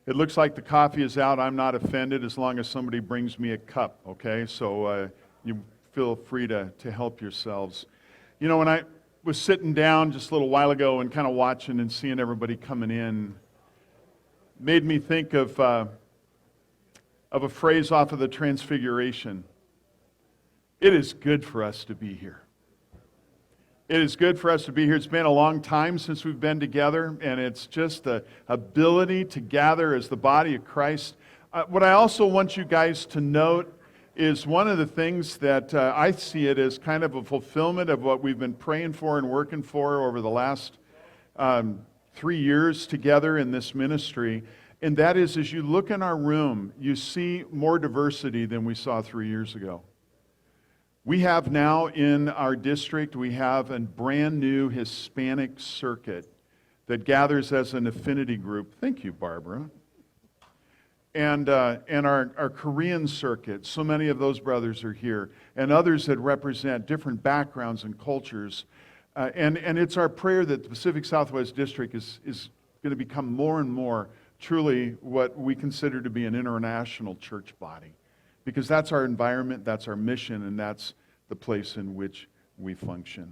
It looks like the coffee is out. I'm not offended as long as somebody brings me a cup, okay? So you feel free to help yourselves. You know, when I was sitting down just a little while ago and kind of watching and seeing everybody coming in, made me think of a phrase off of the Transfiguration. It is good for us to be here. It is good for us to be here. It's been a long time since we've been together, and it's just the ability to gather as the body of Christ. What I also want you guys to note is one of the things that I see it as kind of a fulfillment of what we've been praying for and working for over the last 3 years together in this ministry. And that is, as you look in our room, you see more diversity than we saw 3 years ago. We have now in our district, we have a brand new Hispanic circuit that gathers as an affinity group. Thank you, Barbara. And our Korean circuit, so many of those brothers are here, and others that represent different backgrounds and cultures. And it's our prayer that the Pacific Southwest District is going to become more and more truly what we consider to be an international church body. Because that's our environment, that's our mission, and that's the place in which we function.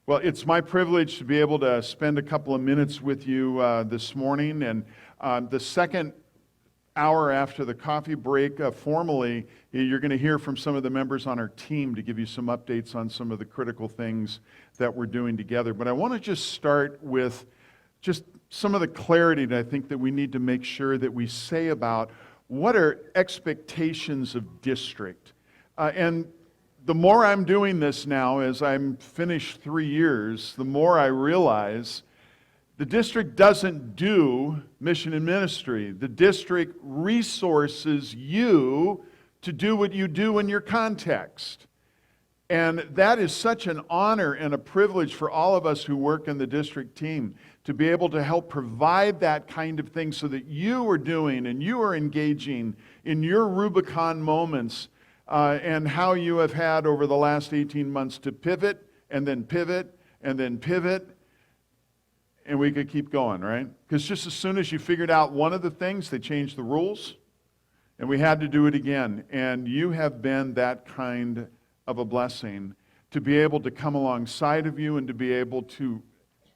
Well, it's my privilege to be able to spend a couple of minutes with you this morning. And the second hour after the coffee break, formally, you're going to hear from some of the members on our team to give you some updates on some of the critical things that we're doing together. But I want to just start with just some of the clarity that I think that we need to make sure that we say about what are expectations of district. And the more I'm doing this now, as I'm finished 3 years, the more I realize the district doesn't do mission and ministry. The district resources you to do what you do in your context. And that is such an honor and a privilege for all of us who work in the district team to be able to help provide that kind of thing so that you are doing and you are engaging in your Rubicon moments and how you have had over the last 18 months to pivot and then pivot and then pivot. And we could keep going, right? Because just as soon as you figured out one of the things, they changed the rules, and we had to do it again. And you have been that kind of a blessing to be able to come alongside of you and to be able to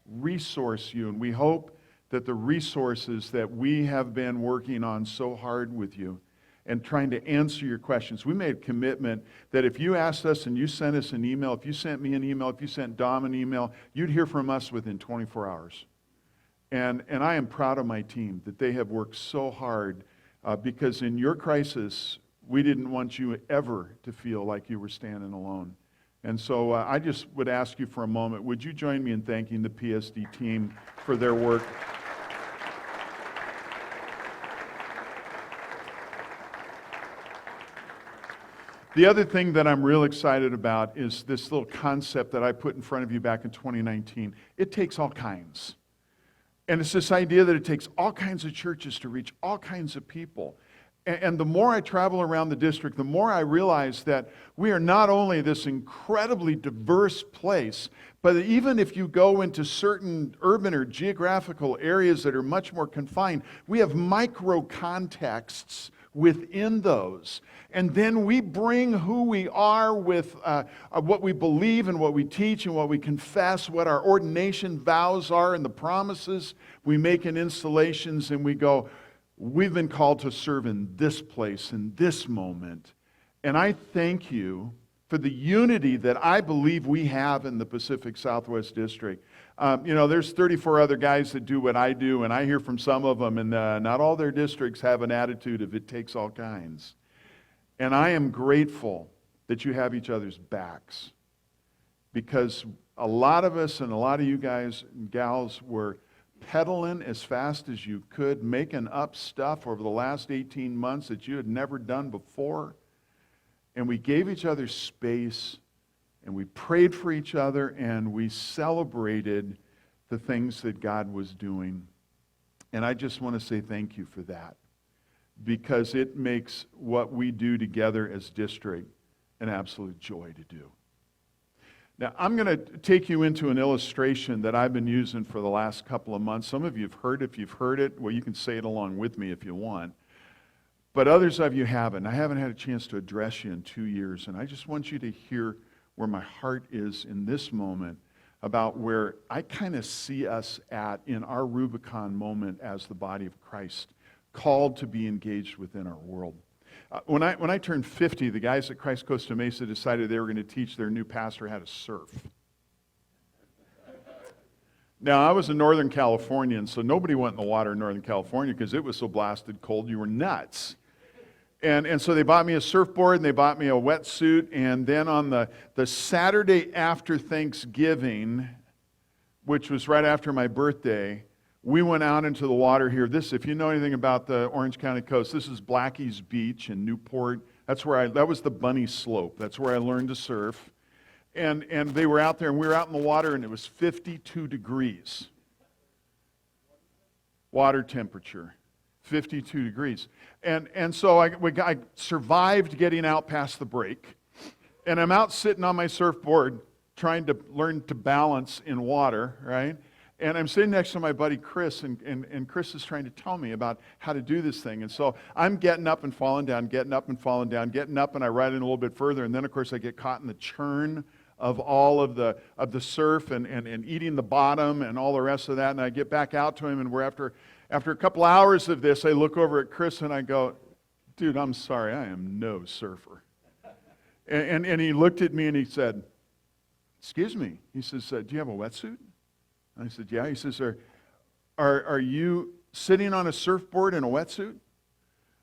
resource you. And we hope that the resources that we have been working on so hard with you and trying to answer your questions. We made a commitment that if you asked us and you sent us an email, if you sent me an email, if you sent Dom an email, you'd hear from us within 24 hours. And I am proud of my team that they have worked so hard because in your crisis, we didn't want you ever to feel like you were standing alone. And so I just would ask you for a moment, would you join me in thanking the PSD team for their work? The other thing that I'm real excited about is this little concept that I put in front of you back in 2019. It takes all kinds. And it's this idea that it takes all kinds of churches to reach all kinds of people. And the more I travel around the district, the more I realize that we are not only this incredibly diverse place, but even if you go into certain urban or geographical areas that are much more confined, we have micro contexts within those. And then we bring who we are with what we believe and what we teach and what we confess, what our ordination vows are and the promises we make in installations, and we go, we've been called to serve in this place, in this moment. And I thank you for the unity that I believe we have in the Pacific Southwest District. There's 34 other guys that do what I do, and I hear from some of them, and not all their districts have an attitude of it takes all kinds. And I am grateful that you have each other's backs, because a lot of us and a lot of you guys and gals were pedaling as fast as you could, making up stuff over the last 18 months that you had never done before. And we gave each other space, and we prayed for each other, and we celebrated the things that God was doing. And I just want to say thank you for that, because it makes what we do together as district an absolute joy to do. Now, I'm going to take you into an illustration that I've been using for the last couple of months. Some of you have heard it. If you've heard it, well, you can say it along with me if you want. But others of you haven't. I haven't had a chance to address you in 2 years, and I just want you to hear where my heart is in this moment about where I kind of see us at in our Rubicon moment as the body of Christ, called to be engaged within our world. When I turned 50, the guys at Christ Costa Mesa decided they were going to teach their new pastor how to surf. Now, I was a Northern Californian, so nobody went in the water in Northern California because it was so blasted cold, you were nuts. And so they bought me a surfboard and they bought me a wetsuit, and then on the Saturday after Thanksgiving, which was right after my birthday, we went out into the water here. This, if you know anything about the Orange County coast, this is Blackie's Beach in Newport. That was the bunny slope. That's where I learned to surf. And they were out there, and we were out in the water, and it was 52 degrees. Water temperature, 52 degrees. And so I survived getting out past the break. And I'm out sitting on my surfboard trying to learn to balance in water, right? And I'm sitting next to my buddy Chris, and Chris is trying to tell me about how to do this thing. And so I'm getting up and falling down, getting up and falling down, getting up, and I ride in a little bit further. And then, of course, I get caught in the churn of all of the surf and eating the bottom and all the rest of that. And I get back out to him, and we're after a couple hours of this, I look over at Chris and I go, dude, I'm sorry, I am no surfer. And he looked at me and he said, excuse me. He says, do you have a wetsuit? I said, yeah. He says, are you sitting on a surfboard in a wetsuit?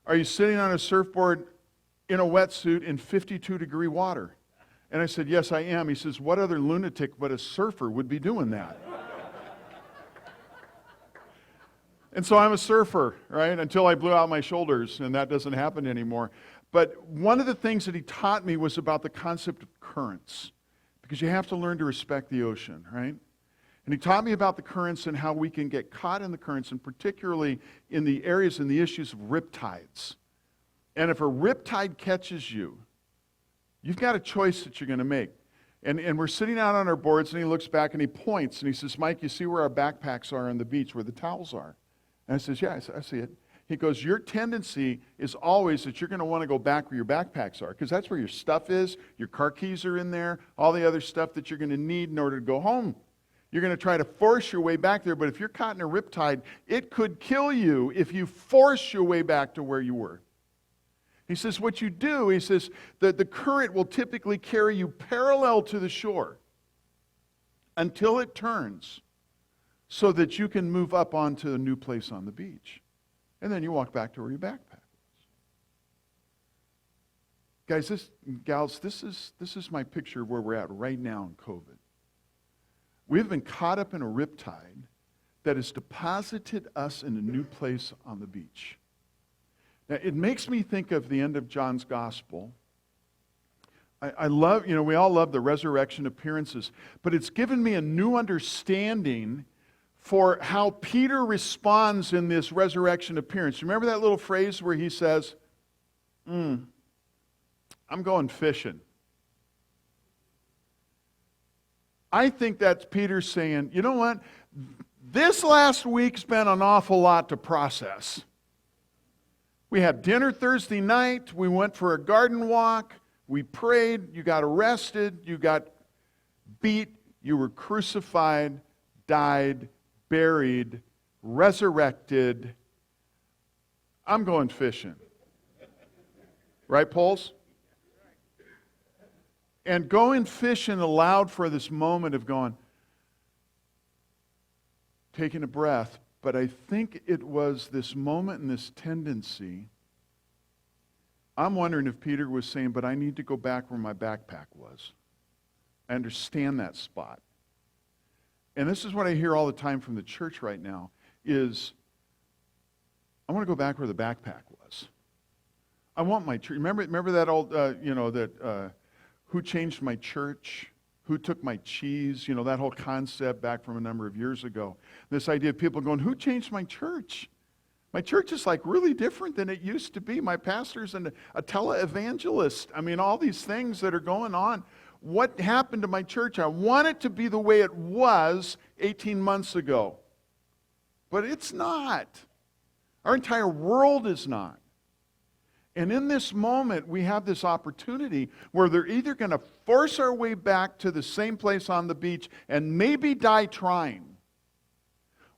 Are you sitting on a surfboard in a wetsuit in 52-degree water? And I said, yes, I am. He says, what other lunatic but a surfer would be doing that? And so I'm a surfer, right, until I blew out my shoulders, and that doesn't happen anymore. But one of the things that he taught me was about the concept of currents, because you have to learn to respect the ocean, right? And he taught me about the currents and how we can get caught in the currents, and particularly in the areas and the issues of riptides. And if a riptide catches you, you've got a choice that you're going to make. And we're sitting out on our boards, and he looks back and he points, and he says, Mike, you see where our backpacks are on the beach, where the towels are? And I says, yeah, I see it. He goes, your tendency is always that you're going to want to go back where your backpacks are, because that's where your stuff is, your car keys are in there, all the other stuff that you're going to need in order to go home. You're going to try to force your way back there, but if you're caught in a riptide, it could kill you if you force your way back to where you were. He says, what you do, he says, that the current will typically carry you parallel to the shore until it turns so that you can move up onto a new place on the beach. And then you walk back to where your backpack was. Guys, gals, this is my picture of where we're at right now in COVID. We've been caught up in a riptide that has deposited us in a new place on the beach. Now, it makes me think of the end of John's Gospel. I love, we all love the resurrection appearances, but it's given me a new understanding for how Peter responds in this resurrection appearance. Remember that little phrase where he says, I'm going fishing. I think that's Peter saying, you know what? This last week's been an awful lot to process. We had dinner Thursday night. We went for a garden walk. We prayed. You got arrested. You got beat. You were crucified, died, buried, resurrected. I'm going fishing. Right, Poles? And going fishing allowed for this moment of going, taking a breath. But I think it was this moment and this tendency. I'm wondering if Peter was saying, but I need to go back where my backpack was. I understand that spot. And this is what I hear all the time from the church right now, is I want to go back where the backpack was. I want my church. Remember that old, who changed my church? Who took my cheese? That whole concept back from a number of years ago. This idea of people going, who changed my church? My church is like really different than it used to be. My pastor's a televangelist. I mean, all these things that are going on. what happened to my church. I want it to be the way it was 18 months ago. But it's not. Our entire world is not. And in this moment, we have this opportunity where they're either going to force our way back to the same place on the beach and maybe die trying,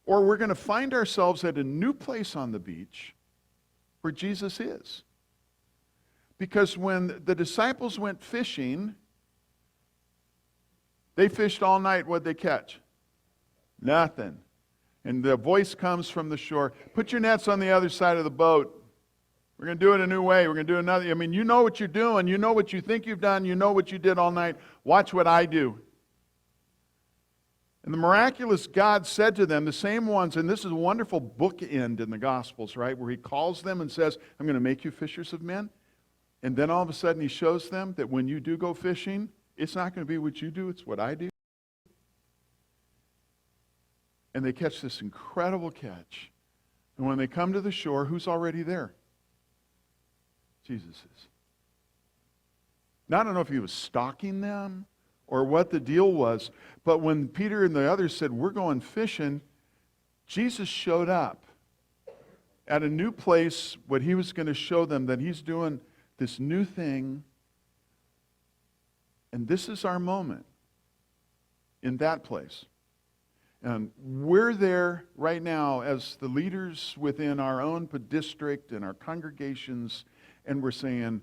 or we're going to find ourselves at a new place on the beach where Jesus is. Because when the disciples went fishing, they fished all night. What'd they catch? Nothing. And the voice comes from the shore, put your nets on the other side of the boat. We're going to do it a new way. We're going to do another. I mean, you know what you're doing. You know what you think you've done. You know what you did all night. Watch what I do. And the miraculous God said to them, the same ones, and this is a wonderful bookend in the Gospels, right, where he calls them and says, I'm going to make you fishers of men. And then all of a sudden he shows them that when you do go fishing, it's not going to be what you do, it's what I do. And they catch this incredible catch. And when they come to the shore, who's already there? Jesus is. Now, I don't know if he was stalking them or what the deal was, but when Peter and the others said, we're going fishing, Jesus showed up at a new place. What he was going to show them, that he's doing this new thing. And this is our moment in that place. And we're there right now as the leaders within our own district and our congregations, and we're saying,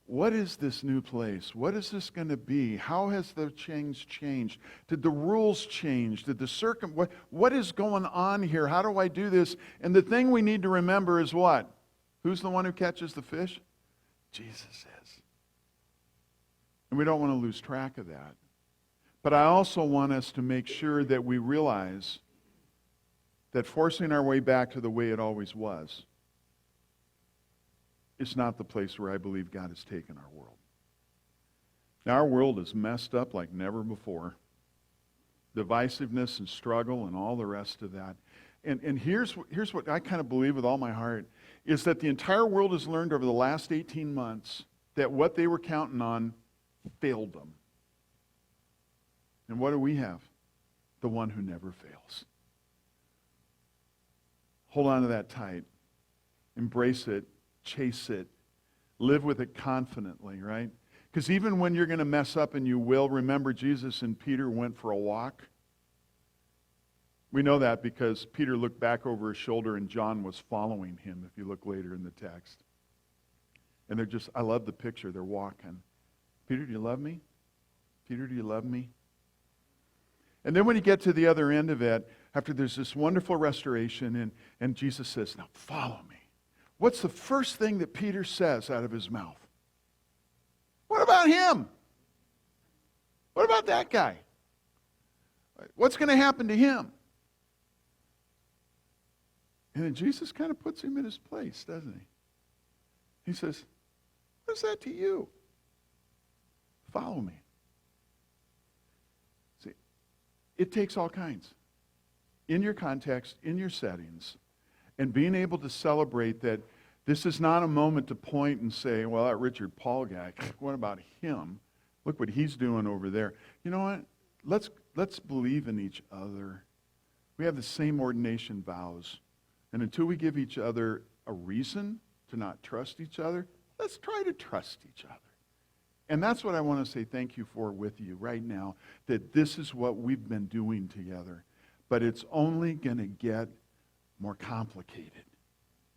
what is this new place? What is this going to be? How has the change changed? Did the rules change? Did the what is going on here? How do I do this? And the thing we need to remember is what? Who's the one who catches the fish? Jesus is. And we don't want to lose track of that. But I also want us to make sure that we realize that forcing our way back to the way it always was is not the place where I believe God has taken our world. Now, our world is messed up like never before. Divisiveness and struggle and all the rest of that. And here's what I kind of believe with all my heart, is that the entire world has learned over the last 18 months that what they were counting on failed them. And what do we have? The one who never fails. Hold on to that tight. Embrace it. Chase it. Live with it confidently, right? Because even when you're going to mess up, and you will, remember Jesus and Peter went for a walk. We know that because Peter looked back over his shoulder and John was following him, if you look later in the text. And they're just, I love the picture, they're walking. Peter, do you love me? Peter, do you love me? And then when you get to the other end of it, after there's this wonderful restoration, and Jesus says, now follow me. What's the first thing that Peter says out of his mouth? What about him? What about that guy? What's going to happen to him? And then Jesus kind of puts him in his place, doesn't he? He says, what's that to you? Follow me. See, it takes all kinds. In your context, in your settings, and being able to celebrate that this is not a moment to point and say, well, that Richard Paul guy, what about him? Look what he's doing over there. You know what? Let's believe in each other. We have the same ordination vows. And until we give each other a reason to not trust each other, let's try to trust each other. And that's what I want to say thank you for with you right now, that this is what we've been doing together. But it's only going to get more complicated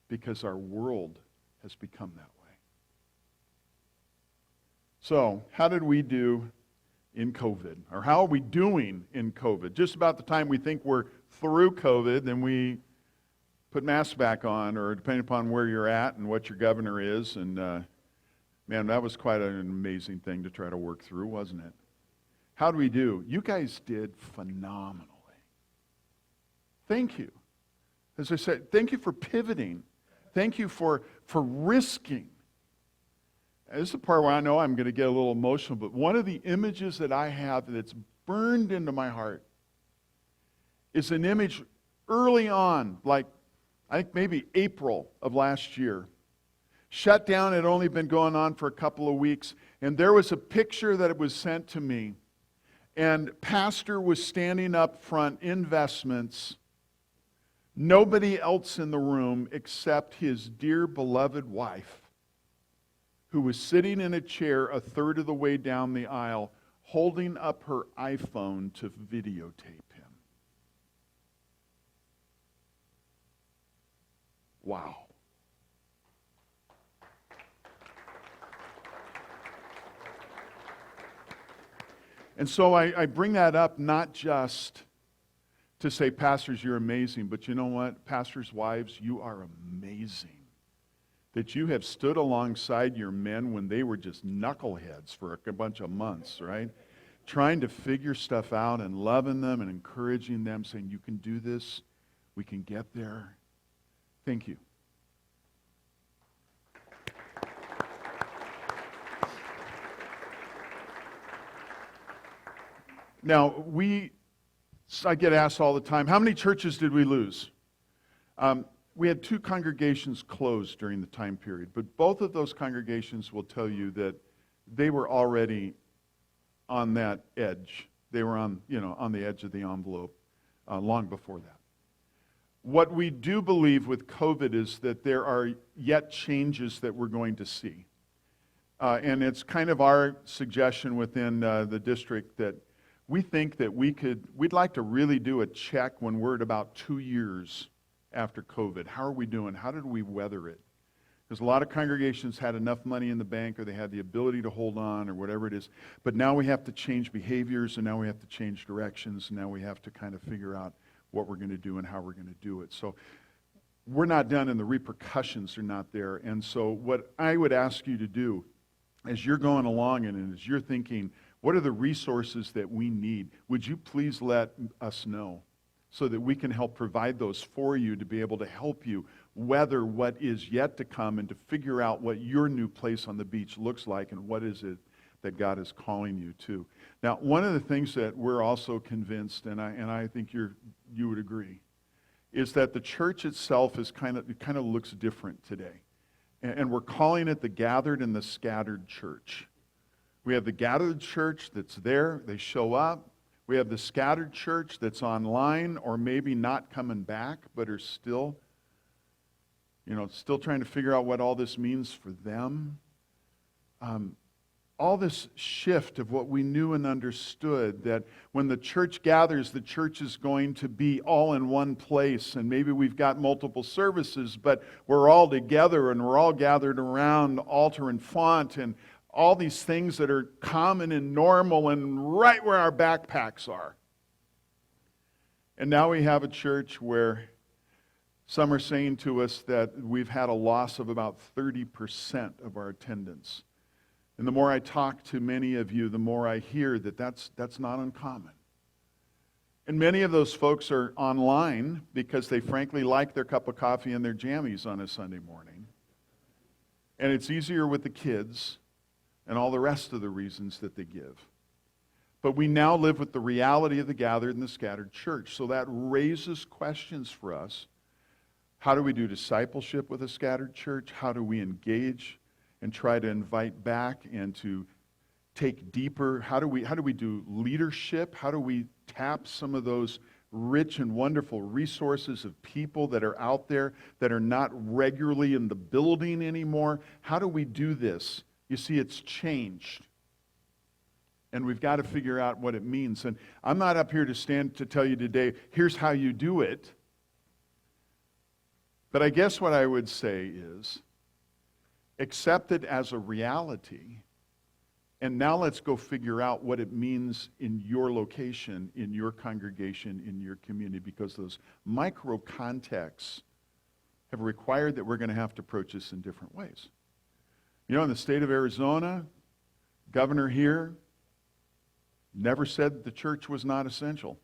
because our world has become that way. So, how did we do in COVID? Or how are we doing in COVID? Just about the time we think we're through COVID, then we put masks back on, or depending upon where you're at and what your governor is. And man, that was quite an amazing thing to try to work through, wasn't it? How do we do? You guys did phenomenally. Thank you. As I said, thank you for pivoting. Thank you for risking. This is the part where I know I'm going to get a little emotional, but one of the images that I have that's burned into my heart is an image early on, like I think maybe April of last year. Shutdown had only been going on for a couple of weeks, and there was a picture that was sent to me, and pastor was standing up front, investments, nobody else in the room except his dear beloved wife, who was sitting in a chair a third of the way down the aisle, holding up her iPhone to videotape him. Wow. And so I bring that up not just to say, pastors, you're amazing, but you know what? Pastors' wives, you are amazing. That you have stood alongside your men when they were just knuckleheads for a bunch of months, right? Trying to figure stuff out and loving them and encouraging them, saying, you can do this, we can get there. Thank you. Now, I get asked all the time, how many churches did we lose? We had 2 congregations closed during the time period, but both of those congregations will tell you that they were already on that edge. They were on the edge of the envelope long before that. What we do believe with COVID is that there are yet changes that we're going to see. And it's kind of our suggestion within the district that we think that we'd like to really do a check when we're at about 2 years after COVID. How are we doing? How did we weather it? Because a lot of congregations had enough money in the bank, or they had the ability to hold on, or whatever it is. But now we have to change behaviors, and now we have to change directions, and now we have to kind of figure out what we're going to do and how we're going to do it. So we're not done, and the repercussions are not there. And so what I would ask you to do as you're going along and as you're thinking, what are the resources that we need? Would you please let us know so that we can help provide those for you to be able to help you weather what is yet to come and to figure out what your new place on the beach looks like and what is it that God is calling you to. Now, one of the things that we're also convinced, and I think you would agree, is that the church itself it kind of looks different today. And we're calling it the gathered and the scattered church. We have the gathered church that's there, they show up. We have the scattered church that's online or maybe not coming back, but are still trying to figure out what all this means for them. All this shift of what we knew and understood, that when the church gathers, the church is going to be all in one place, and maybe we've got multiple services, but we're all together and we're all gathered around altar and font and all these things that are common and normal and right where our backpacks are. And now we have a church where some are saying to us that we've had a loss of about 30% of our attendance. And the more I talk to many of you, the more I hear that that's not uncommon. And many of those folks are online because they frankly like their cup of coffee and their jammies on a Sunday morning. And it's easier with the kids and all the rest of the reasons that they give. But we now live with the reality of the gathered and the scattered church. So that raises questions for us. How do we do discipleship with a scattered church? How do we engage and try to invite back and to take deeper? How do we do leadership? How do we tap some of those rich and wonderful resources of people that are out there that are not regularly in the building anymore? How do we do this? You see, it's changed. And we've got to figure out what it means. And I'm not up here to stand to tell you today, here's how you do it. But I guess what I would say is, accept it as a reality. And now let's go figure out what it means in your location, in your congregation, in your community, because those micro contexts have required that we're going to have to approach this in different ways. You know, in the state of Arizona, governor here never said the church was not essential.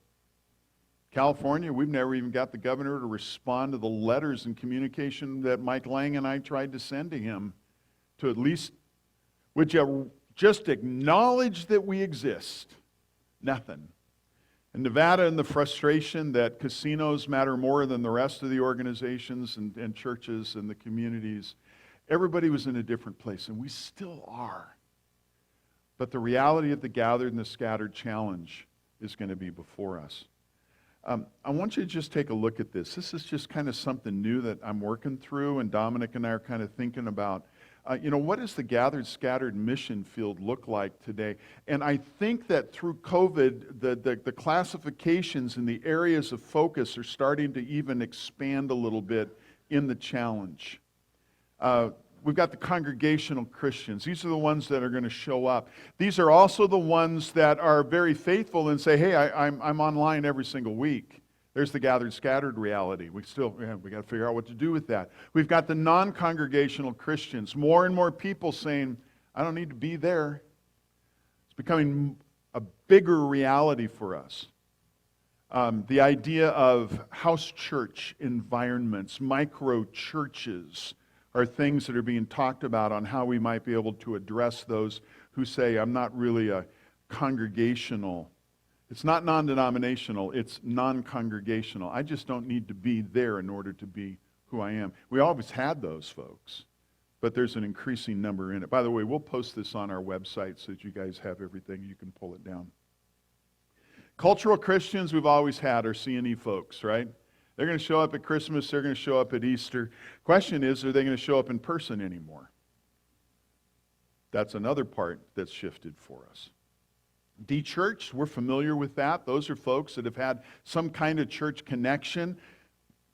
California, we've never even got the governor to respond to the letters and communication that Mike Lang and I tried to send to him to at least, would you just acknowledge that we exist? Nothing. In Nevada, and the frustration that casinos matter more than the rest of the organizations and churches and the communities. Everybody was in a different place, and we still are. But the reality of the gathered and the scattered challenge is going to be before us. I want you to just take a look at this. This is just kind of something new that I'm working through, and Dominic and I are kind of thinking about. What does the gathered, scattered mission field look like today? And I think that through COVID, the classifications and the areas of focus are starting to even expand a little bit in the challenge. We've got the congregational Christians. These are the ones that are going to show up. These are also the ones that are very faithful and say, hey, I'm online every single week. There's the gathered, scattered reality. We got to figure out what to do with that. We've got the non-congregational Christians. More and more people saying, I don't need to be there. It's becoming a bigger reality for us. The idea of house church environments, micro churches, are things that are being talked about on how we might be able to address those who say, I'm not really a congregational. It's not non-denominational, it's non-congregational. I just don't need to be there in order to be who I am. We always had those folks, but there's an increasing number in it. By the way, we'll post this on our website so that you guys have everything. You can pull it down. Cultural Christians we've always had are C&E folks, right? They're going to show up at Christmas. They're going to show up at Easter. Question is, are they going to show up in person anymore? That's another part that's shifted for us. De-churched, we're familiar with that. Those are folks that have had some kind of church connection,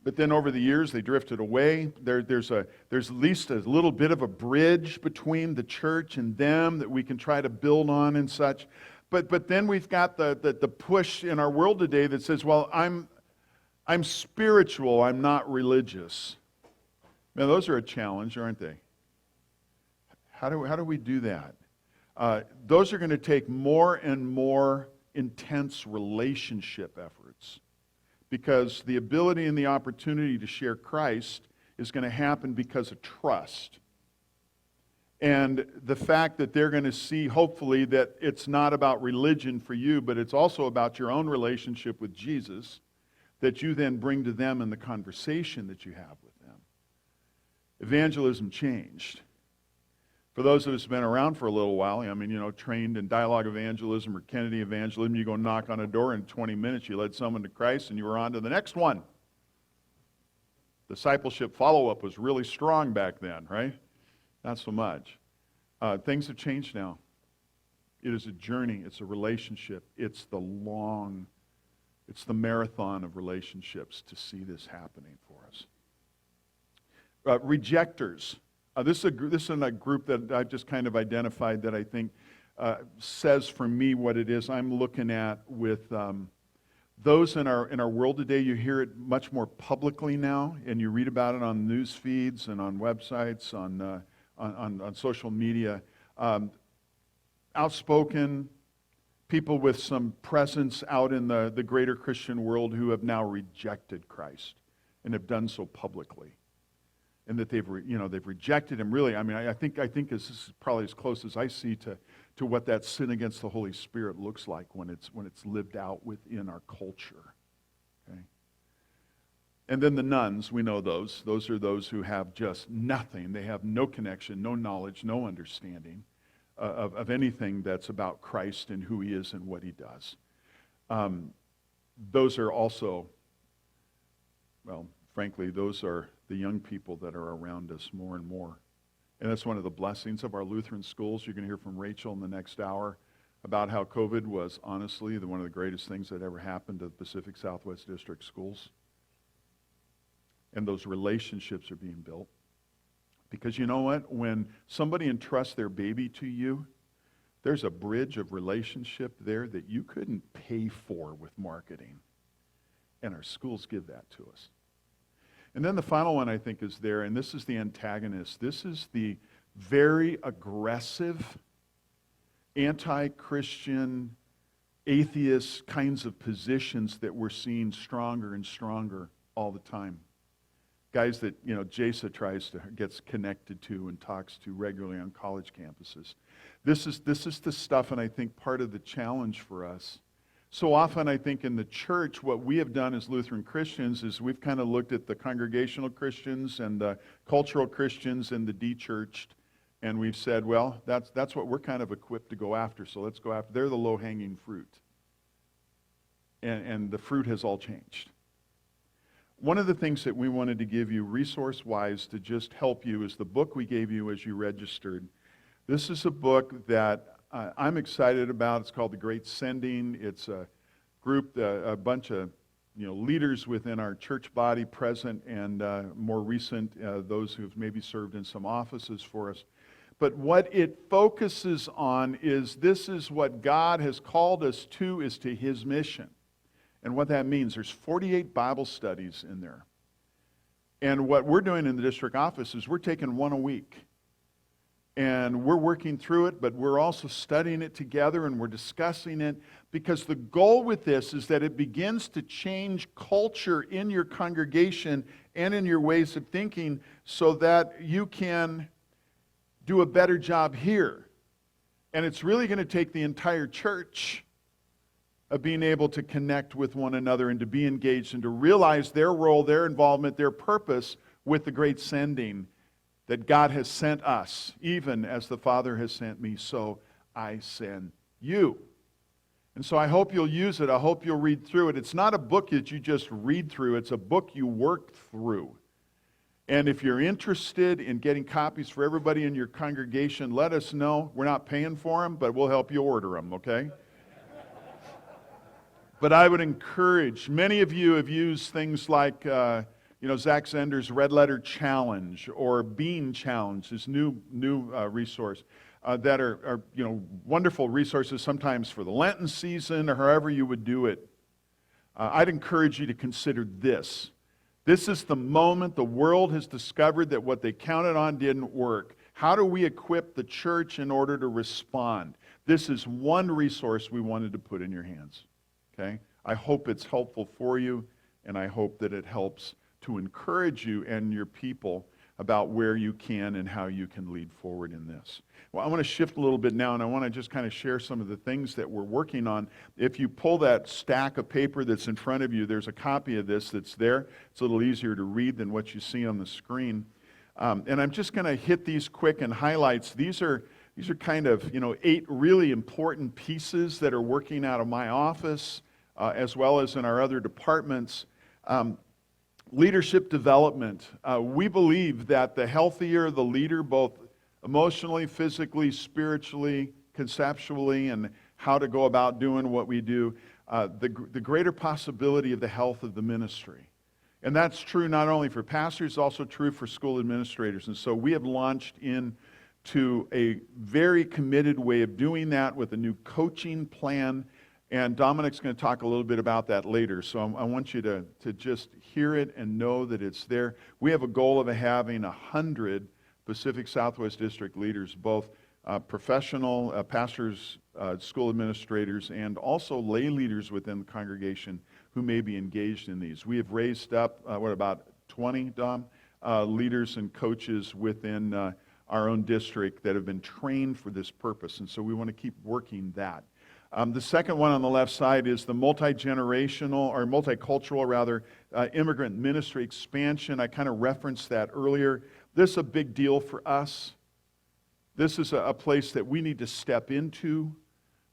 but then over the years they drifted away. There's at least a little bit of a bridge between the church and them that we can try to build on and such. But then we've got the push in our world today that says, well, I'm spiritual, I'm not religious. Now, those are a challenge, aren't they? How do we do that? Those are going to take more and more intense relationship efforts, because the ability and the opportunity to share Christ is going to happen because of trust. And the fact that they're going to see, hopefully, that it's not about religion for you, but it's also about your own relationship with Jesus, that you then bring to them in the conversation that you have with them. Evangelism changed. For those of us who've been around for a little while, trained in dialogue evangelism or Kennedy evangelism, you go knock on a door, in 20 minutes you led someone to Christ and you were on to the next one. Discipleship follow-up was really strong back then, right? Not so much. Things have changed now. It is a journey. It's a relationship. It's the marathon of relationships to see this happening for us. Rejectors. This is a group that I've just kind of identified that I think says for me what it is I'm looking at with those in our world today. You hear it much more publicly now, and you read about it on news feeds and on websites, on social media. Outspoken people with some presence out in the greater Christian world who have now rejected Christ and have done so publicly. And that they've rejected him. Really, I think this is probably as close as I see to what that sin against the Holy Spirit looks like when it's lived out within our culture. Okay? And then the nuns, we know those. Those are those who have just nothing. They have no connection, no knowledge, no understanding of anything that's about Christ and who he is and what he does. Those are also, well, frankly, those are the young people that are around us more and more. And that's one of the blessings of our Lutheran schools. You're going to hear from Rachel in the next hour about how COVID was honestly one of the greatest things that ever happened to the Pacific Southwest District schools. And those relationships are being built. Because you know what? When somebody entrusts their baby to you, there's a bridge of relationship there that you couldn't pay for with marketing. And our schools give that to us. And then the final one I think is there, and this is the antagonist. This is the very aggressive, anti-Christian, atheist kinds of positions that we're seeing stronger and stronger all the time. Guys that, JASA gets connected to and talks to regularly on college campuses. This is the stuff, and I think part of the challenge for us. So often I think in the church, what we have done as Lutheran Christians is we've kind of looked at the congregational Christians and the cultural Christians and the de-churched, and we've said, well, that's what we're kind of equipped to go after, so let's go after. They're the low-hanging fruit. And the fruit has all changed. One of the things that we wanted to give you resource-wise to just help you is the book we gave you as you registered. This is a book that I'm excited about. It's called The Great Sending. It's a group, a bunch of leaders within our church body present and more recent, those who have maybe served in some offices for us. But what it focuses on is this is what God has called us to, is to His mission. And what that means, there's 48 Bible studies in there. And what we're doing in the district office is we're taking one a week. And we're working through it, but we're also studying it together and we're discussing it, because the goal with this is that it begins to change culture in your congregation and in your ways of thinking so that you can do a better job here. And it's really going to take the entire church of being able to connect with one another and to be engaged and to realize their role, their involvement, their purpose with the great sending that God has sent us. Even as the Father has sent me, so I send you. And so I hope you'll use it. I hope you'll read through it. It's not a book that you just read through. It's a book you work through. And if you're interested in getting copies for everybody in your congregation, let us know. We're not paying for them, but we'll help you order them, okay? But I would encourage, many of you have used things like Zach Zender's Red Letter Challenge or Bean Challenge, this new resource that are wonderful resources sometimes for the Lenten season or however you would do it. I'd encourage you to consider this. This is the moment the world has discovered that what they counted on didn't work. How do we equip the church in order to respond? This is one resource we wanted to put in your hands. Okay? I hope it's helpful for you, and I hope that it helps to encourage you and your people about where you can and how you can lead forward in this. Well, I want to shift a little bit now, and I want to just kind of share some of the things that we're working on. If you pull that stack of paper that's in front of you, there's a copy of this that's there. It's a little easier to read than what you see on the screen. And I'm just going to hit these quick and highlights. These are kind of 8 really important pieces that are working out of my office, as well as in our other departments. Leadership development. We believe that the healthier the leader, both emotionally, physically, spiritually, conceptually, and how to go about doing what we do, the greater possibility of the health of the ministry. And that's true not only for pastors, also true for school administrators. And so we have launched into a very committed way of doing that with a new coaching plan. And Dominic's going to talk a little bit about that later. So I want you to just hear it and know that it's there. We have a goal of having 100 Pacific Southwest District leaders, both professional pastors, school administrators, and also lay leaders within the congregation who may be engaged in these. We have raised up, about 20, Dom, leaders and coaches within our own district that have been trained for this purpose. And so we want to keep working that. The second one on the left side is the multi-generational, or multicultural rather, immigrant ministry expansion. I kind of referenced that earlier. This is a big deal for us. This is a place that we need to step into.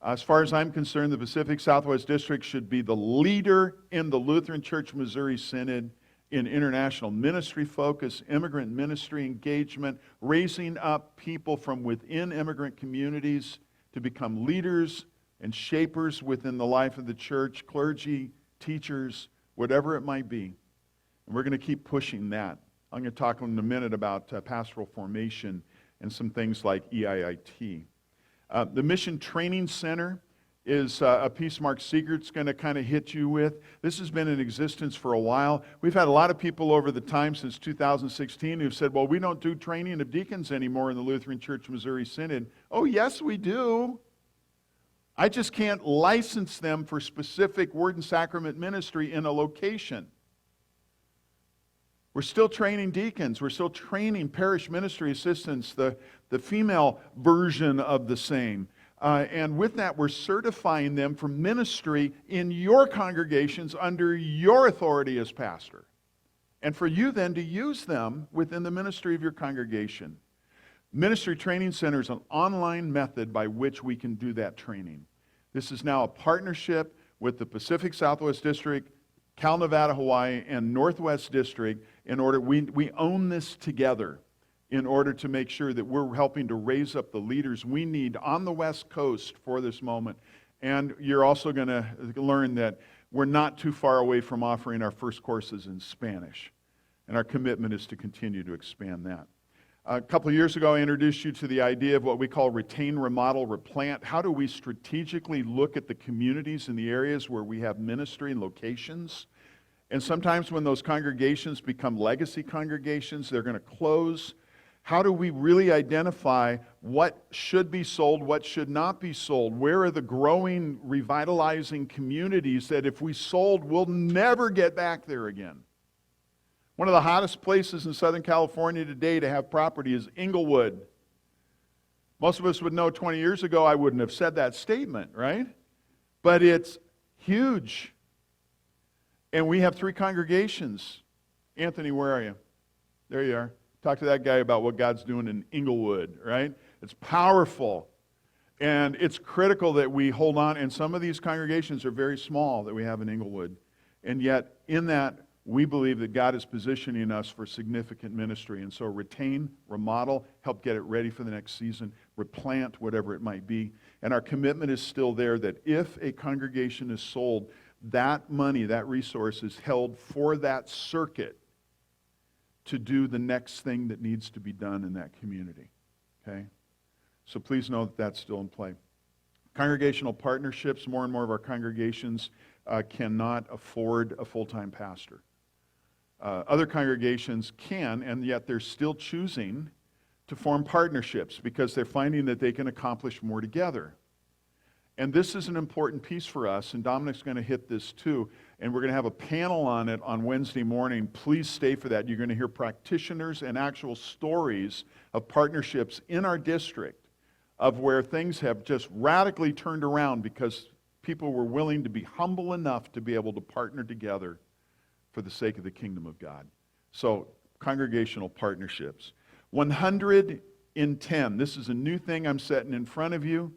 As far as I'm concerned, the Pacific Southwest District should be the leader in the Lutheran Church Missouri Synod in international ministry focus, immigrant ministry engagement, raising up people from within immigrant communities to become leaders and shapers within the life of the church, clergy, teachers, whatever it might be. And we're going to keep pushing that. I'm going to talk in a minute about pastoral formation and some things like EIIT. The Mission Training Center is a piece Mark Siegert's going to kind of hit you with. This has been in existence for a while. We've had a lot of people over the time since 2016 who've said, well, we don't do training of deacons anymore in the Lutheran Church Missouri Synod. Oh, yes, we do. I just can't license them for specific word and sacrament ministry in a location. We're still training deacons. We're still training parish ministry assistants, the female version of the same. And with that, we're certifying them for ministry in your congregations under your authority as pastor. And for you then to use them within the ministry of your congregation. Ministry Training Center is an online method by which we can do that training. This is now a partnership with the Pacific Southwest District, Cal Nevada, Hawaii, and Northwest District in order, we own this together in order to make sure that we're helping to raise up the leaders we need on the West Coast for this moment. And you're also going to learn that we're not too far away from offering our first courses in Spanish. And our commitment is to continue to expand that. A couple of years ago, I introduced you to the idea of what we call retain, remodel, replant. How do we strategically look at the communities in the areas where we have ministry and locations? And sometimes when those congregations become legacy congregations, they're going to close. How do we really identify what should be sold, what should not be sold? Where are the growing, revitalizing communities that if we sold, we'll never get back there again? One of the hottest places in Southern California today to have property is Inglewood. Most of us would know 20 years ago I wouldn't have said that statement, right? But it's huge. And we have 3 congregations. Anthony, where are you? There you are. Talk to that guy about what God's doing in Inglewood, right? It's powerful. And it's critical that we hold on. And some of these congregations are very small that we have in Inglewood. And yet, in that, we believe that God is positioning us for significant ministry. And so retain, remodel, help get it ready for the next season, replant, whatever it might be. And our commitment is still there that if a congregation is sold, that money, that resource is held for that circuit to do the next thing that needs to be done in that community. Okay? So please know that that's still in play. Congregational partnerships, more and more of our congregations cannot afford a full-time pastor. Other congregations can, and yet they're still choosing to form partnerships because they're finding that they can accomplish more together. And this is an important piece for us, and Dominic's going to hit this too, and we're going to have a panel on it on Wednesday morning. Please stay for that. You're going to hear practitioners and actual stories of partnerships in our district of where things have just radically turned around because people were willing to be humble enough to be able to partner together for the sake of the kingdom of God. So, congregational partnerships. 100 in 10. This is a new thing I'm setting in front of you.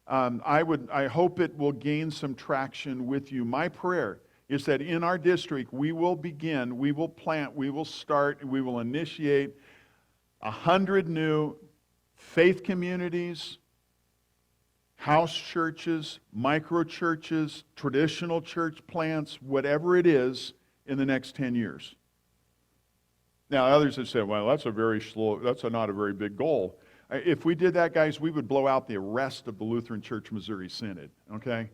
I hope it will gain some traction with you. My prayer is that in our district we will begin, we will plant, we will start, we will initiate 100 new faith communities, house churches, micro churches, traditional church plants, whatever it is, in the next 10 years. Now, others have said, well, that's not a very big goal. If we did that, guys, we would blow out the rest of the Lutheran Church Missouri Synod, okay?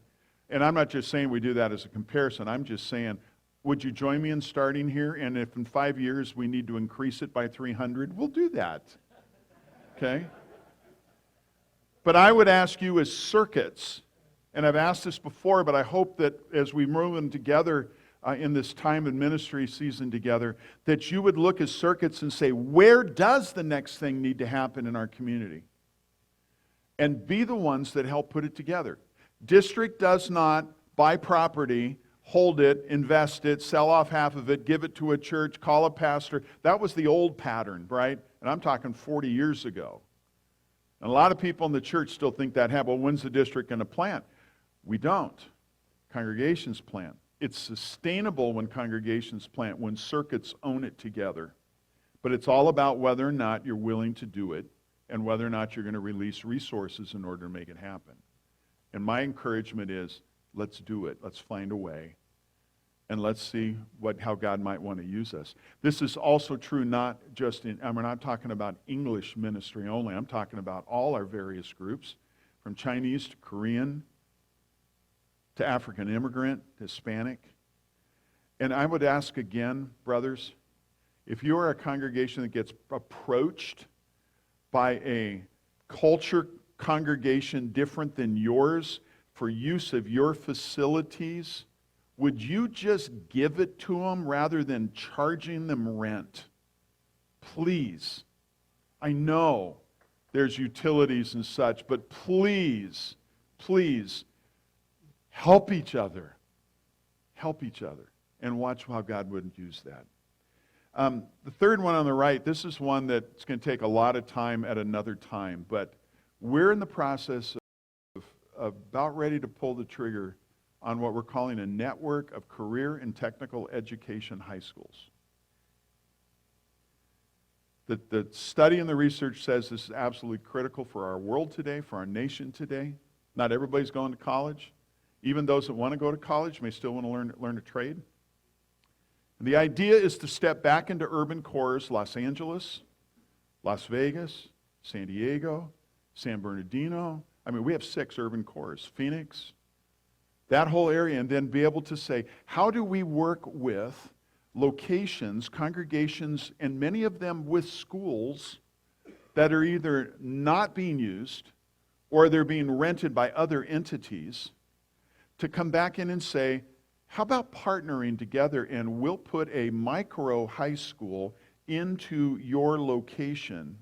And I'm not just saying we do that as a comparison. I'm just saying, would you join me in starting here? And if in 5 years we need to increase it by 300, we'll do that, okay? But I would ask you as circuits, and I've asked this before, but I hope that as we move them together in this time of ministry season together, that you would look as circuits and say, where does the next thing need to happen in our community? And be the ones that help put it together. District does not buy property, hold it, invest it, sell off half of it, give it to a church, call a pastor. That was the old pattern, right? And I'm talking 40 years ago. And a lot of people in the church still think that happened. Well, when's the district going to plant? We don't. Congregations plant. It's sustainable when congregations plant, when circuits own it together. But it's all about whether or not you're willing to do it and whether or not you're going to release resources in order to make it happen. And my encouragement is, let's do it. Let's find a way. And let's see how God might want to use us. This is also true not just I'm not talking about English ministry only. I'm talking about all our various groups, from Chinese to Korean, to African immigrant, Hispanic. And I would ask again, brothers, if you are a congregation that gets approached by a culture congregation different than yours for use of your facilities, would you just give it to them rather than charging them rent? Please. I know there's utilities and such, but please, please, help each other. Help each other. And watch how God would use that. The third one on the right, this is one that's going to take a lot of time at another time, but we're in the process of about ready to pull the trigger on what we're calling a network of career and technical education high schools. The study and the research says this is absolutely critical for our world today, for our nation today. Not everybody's going to college. Even those that want to go to college may still want to learn a trade. And the idea is to step back into urban cores, Los Angeles, Las Vegas, San Diego, San Bernardino. I mean, we have 6 urban cores. Phoenix, that whole area, and then be able to say, how do we work with locations, congregations, and many of them with schools that are either not being used or they're being rented by other entities, to come back in and say, how about partnering together and we'll put a micro high school into your location.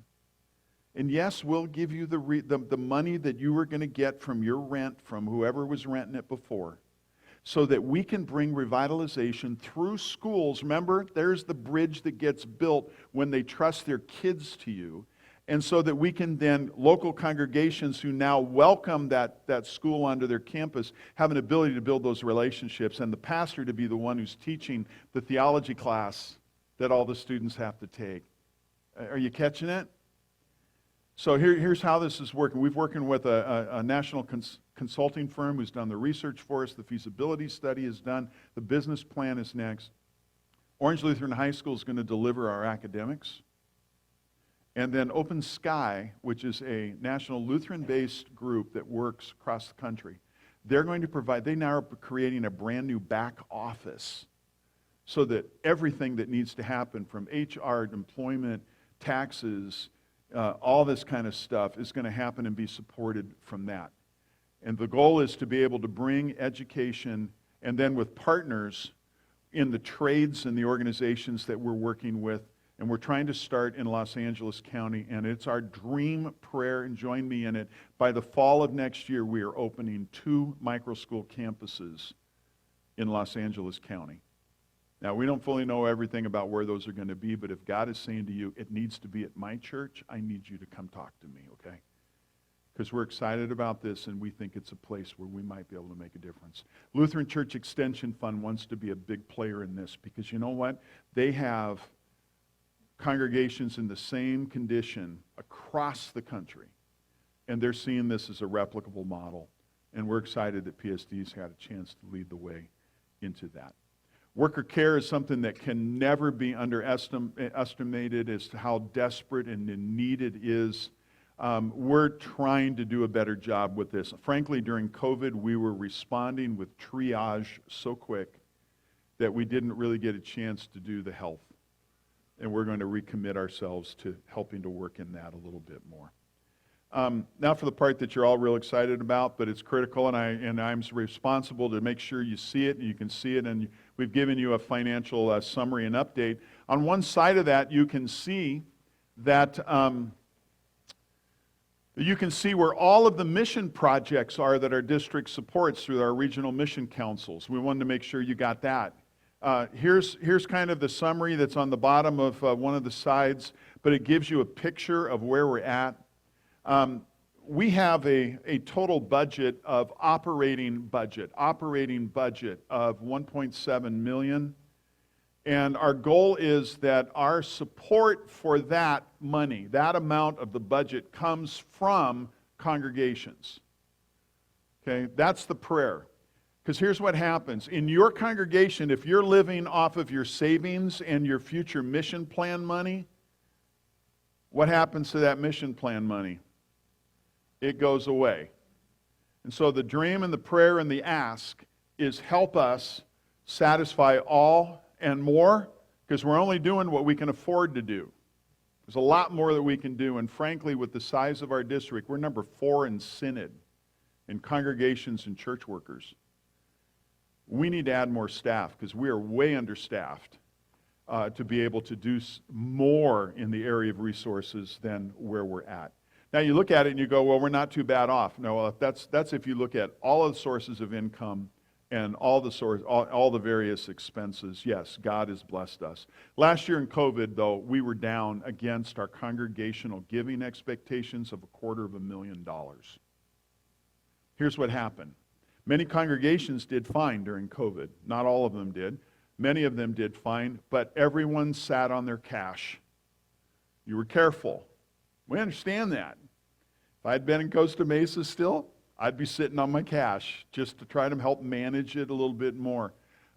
And yes, we'll give you the money that you were going to get from your rent from whoever was renting it before, so that we can bring revitalization through schools. Remember, there's the bridge that gets built when they trust their kids to you. And so that we can then, local congregations who now welcome that school onto their campus, have an ability to build those relationships, and the pastor to be the one who's teaching the theology class that all the students have to take. Are you catching it? So here's how this is working. We've working with a national consulting firm who's done the research for us. The feasibility study is done. The business plan is next. Orange Lutheran High School is going to deliver our academics. And then Open Sky, which is a national Lutheran-based group that works across the country, they're going to provide, they now are creating a brand new back office so that everything that needs to happen from HR, employment, taxes, all this kind of stuff is going to happen and be supported from that. And the goal is to be able to bring education, and then with partners in the trades and the organizations that we're working with. And we're trying to start in Los Angeles County, and it's our dream prayer, and join me in it. By the fall of next year, we are opening 2 micro school campuses in Los Angeles County. Now, we don't fully know everything about where those are going to be, but if God is saying to you, it needs to be at my church, I need you to come talk to me, okay? Because we're excited about this, and we think it's a place where we might be able to make a difference. Lutheran Church Extension Fund wants to be a big player in this, because you know what? They have congregations in the same condition across the country, and they're seeing this as a replicable model, and we're excited that PSD's had a chance to lead the way into that. Worker care is something that can never be underestimated as to how desperate and in need it is. We're trying to do a better job with this. Frankly, during COVID, we were responding with triage so quick that we didn't really get a chance to do the health. And we're going to recommit ourselves to helping to work in that a little bit more. Now for the part that you're all real excited about, but it's critical, and I'm responsible to make sure you see it, and you can see it, and we've given you a financial summary and update. On one side of that, you can see that you can see where all of the mission projects are that our district supports through our regional mission councils. We wanted to make sure you got that. Here's kind of the summary that's on the bottom of one of the sides, but it gives you a picture of where we're at. We have a total budget of operating budget of $1.7 million. And our goal is that our support for that money, that amount of the budget, comes from congregations. Okay, that's the prayer. Because here's what happens. In your congregation, if you're living off of your savings and your future mission plan money, what happens to that mission plan money? It goes away. And so the dream and the prayer and the ask is help us satisfy all and more, because we're only doing what we can afford to do. There's a lot more that we can do, and frankly, with the size of our district, we're number 4 in synod, in congregations and church workers. We need to add more staff, because we are way understaffed to be able to do more in the area of resources than where we're at. Now you look at it and you go, well, we're not too bad off. No, well, that's if you look at all of the sources of income and all the various expenses. Yes, God has blessed us. Last year in COVID, though, we were down against our congregational giving expectations of $250,000. Here's what happened. Many congregations did fine during COVID. Not all of them did. Many of them did fine, but everyone sat on their cash. You were careful. We understand that. If I'd been in Costa Mesa still, I'd be sitting on my cash just to try to help manage it a little bit more.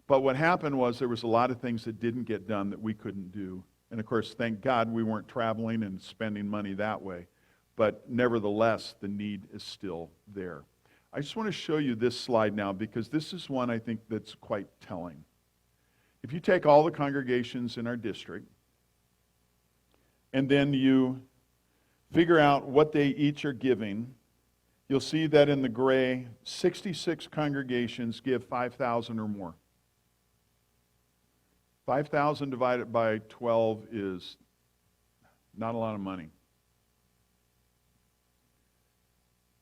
But what happened was there was a lot of things that didn't get done that we couldn't do. And of course, thank God we weren't traveling and spending money that way. But nevertheless, the need is still there. I just want to show you this slide now because this is one I think that's quite telling. If you take all the congregations in our district and then you figure out what they each are giving, you'll see that in the gray, 66 congregations give $5,000 or more. 5,000 divided by 12 is not a lot of money.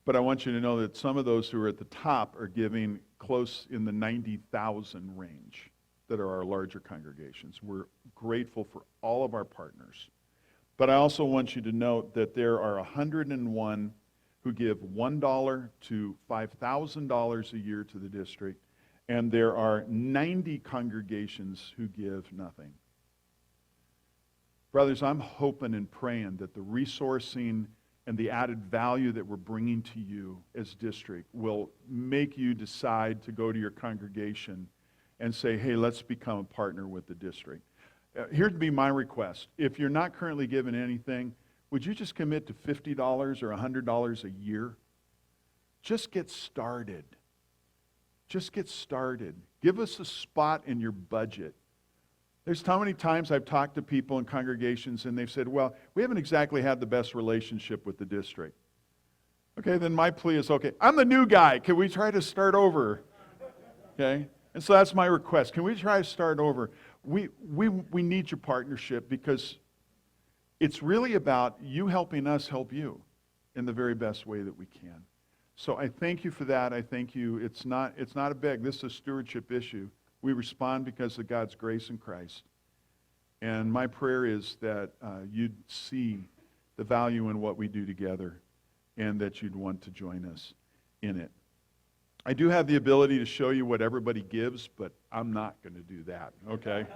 But I want you to know that some of those who are at the top are giving close in the 90,000 range that are our larger congregations. We're grateful for all of our partners. But I also want you to note that there are 101 who give $1 to $5,000 a year to the district, and there are 90 congregations who give nothing. Brothers, I'm hoping and praying that the resourcing and the added value that we're bringing to you as district will make you decide to go to your congregation and say, hey, let's become a partner with the district. Here'd be my request. If you're not currently giving anything, would you just commit to $50 or $100 a year? Just get started. Just get started. Give us a spot in your budget. There's how many times I've talked to people in congregations and they've said, well, we haven't exactly had the best relationship with the district. Okay, then my plea is, okay, I'm the new guy. Can we try to start over? Okay? And so that's my request. Can we try to start over? We need your partnership because it's really about you helping us help you in the very best way that we can. So I thank you for that. I thank you. It's not a beg. This is a stewardship issue. We respond because of God's grace in Christ. And my prayer is that you'd see the value in what we do together and that you'd want to join us in it. I do have the ability to show you what everybody gives, but I'm not going to do that, okay?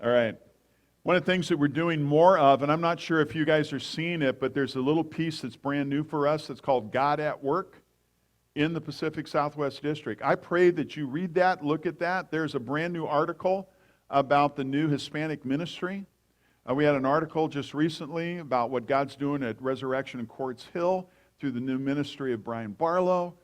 All right. One of the things that we're doing more of, and I'm not sure if you guys are seeing it, but there's a little piece that's brand new for us that's called God at Work in the Pacific Southwest District. I pray that you read that, look at that. There's a brand new article about the new Hispanic ministry. We had an article just recently about what God's doing at Resurrection and Quartz Hill through the new ministry of Barlow.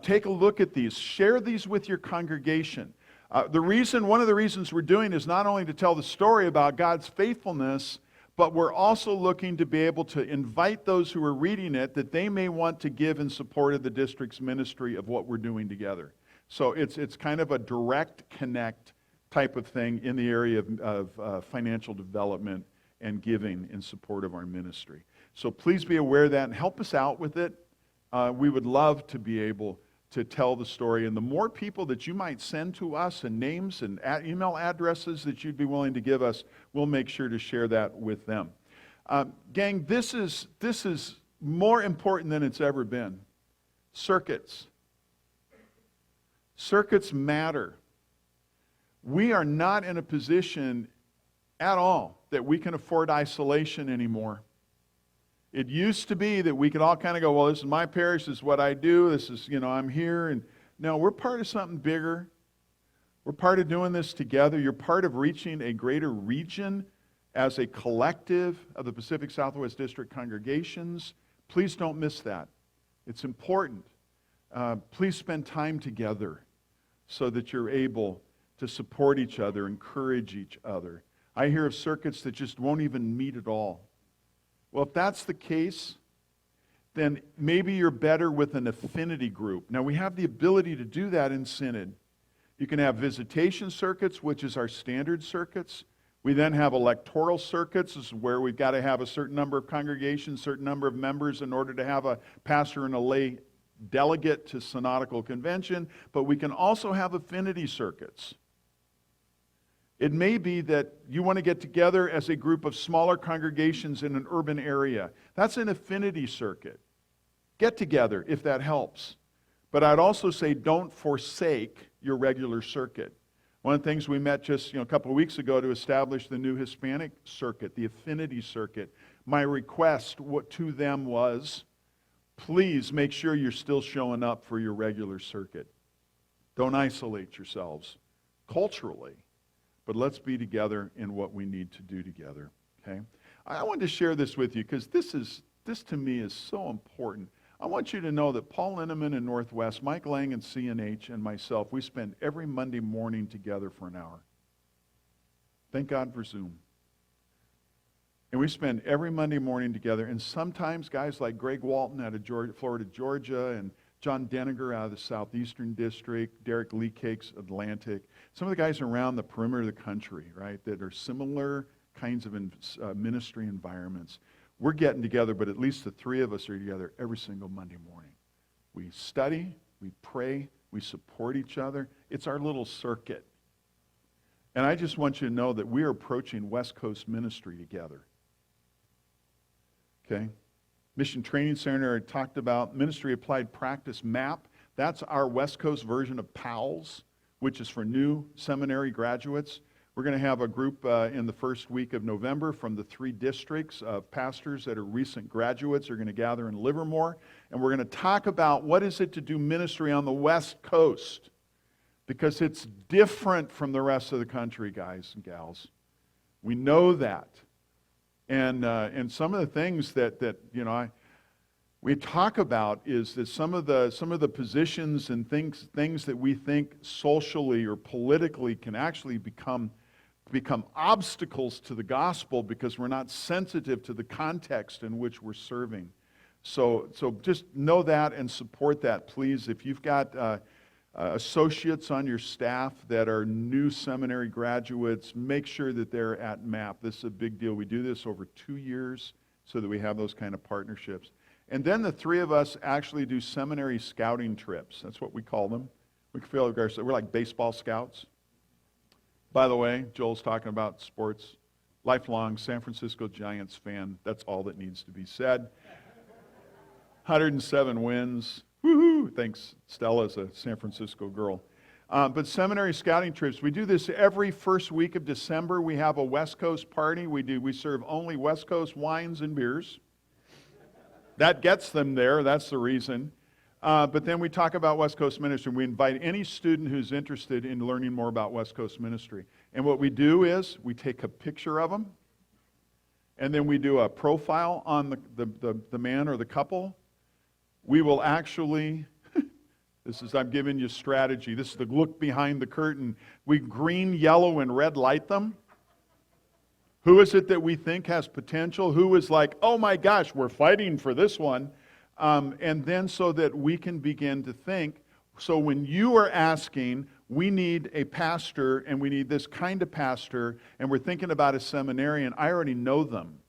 Take a look at these. Share these with your congregation. One of the reasons we're doing is not only to tell the story about God's faithfulness, but we're also looking to be able to invite those who are reading it that they may want to give in support of the district's ministry of what we're doing together. So it's kind of a direct connect type of thing in the area of financial development and giving in support of our ministry. So please be aware of that and help us out with it. We would love to be able to tell the story. And the more people that you might send to us and names and email addresses that you'd be willing to give us, we'll make sure to share that with them. Gang, this is more important than it's ever been. Circuits. Circuits matter. We are not in a position at all that we can afford isolation anymore. It used to be that we could all kind of go, well, this is my parish, this is what I do, this is, I'm here. And no, we're part of something bigger. We're part of doing this together. You're part of reaching a greater region as a collective of the Pacific Southwest District congregations. Please don't miss that. It's important. Please spend time together so that you're able to support each other, encourage each other. I hear of circuits that just won't even meet at all. Well, if that's the case, then maybe you're better with an affinity group. Now, we have the ability to do that in Synod. You can have visitation circuits, which is our standard circuits, We then have electoral circuits. This is where we've got to have a certain number of congregations, certain number of members in order to have a pastor and a lay delegate to synodical convention. But we can also have affinity circuits. It may be that you want to get together as a group of smaller congregations in an urban area. That's an affinity circuit. Get together if that helps. But I'd also say don't forsake your regular circuit. One of the things we met just a couple of weeks ago to establish the new Hispanic circuit, the affinity circuit, my request to them was, please make sure you're still showing up for your regular circuit. Don't isolate yourselves culturally, but let's be together in what we need to do together. Okay? I wanted to share this with you because this to me is so important. I want you to know that Paul Linneman in Northwest, Mike Lang in CNH, and myself, we spend every Monday morning together for an hour. Thank God for Zoom. And we spend every Monday morning together, and sometimes guys like Greg Walton out of Florida, Georgia, and John Deniger out of the Southeastern District, Derek Leakakes, Atlantic, some of the guys around the perimeter of the country, right, that are similar kinds of ministry environments. We're getting together, but at least the three of us are together every single Monday morning. We study, we pray, we support each other. It's our little circuit. And I just want you to know that we are approaching West Coast ministry together. Okay? Mission Training Center, I talked about Ministry Applied Practice MAP. That's our West Coast version of PALS, which is for new seminary graduates. We're going to have a group in the first week of November from the 3 districts of pastors that are recent graduates. Are going to gather in Livermore, and we're going to talk about what is it to do ministry on the West Coast, because it's different from the rest of the country, guys and gals. We know that, and some of the things that we talk about is that some of the positions and things that we think socially or politically can actually become obstacles to the gospel because we're not sensitive to the context in which we're serving. So just know that and support that, please. If you've got associates on your staff that are new seminary graduates, make sure that they're at MAP. This is a big deal. We do this over 2 years so that we have those kind of partnerships. And then the 3 of us actually do seminary scouting trips. That's what we call them. We feel like we're like baseball scouts. By the way, Joel's talking about sports. Lifelong San Francisco Giants fan. That's all that needs to be said. 107 wins. Woohoo! Thanks, Stella's a San Francisco girl. But seminary scouting trips, we do this every first week of December. We have a West Coast party. We serve only West Coast wines and beers. That gets them there. That's the reason. But then we talk about West Coast ministry. We invite any student who's interested in learning more about West Coast ministry. And what we do is we take a picture of them, and then we do a profile on the man or the couple. We will actually, I'm giving you strategy. This is the look behind the curtain. We green, yellow, and red light them. Who is it that we think has potential? Who is like, oh my gosh, we're fighting for this one? And then so that we can begin to think, so when you are asking, we need a pastor and we need this kind of pastor, and we're thinking about a seminarian, I already know them.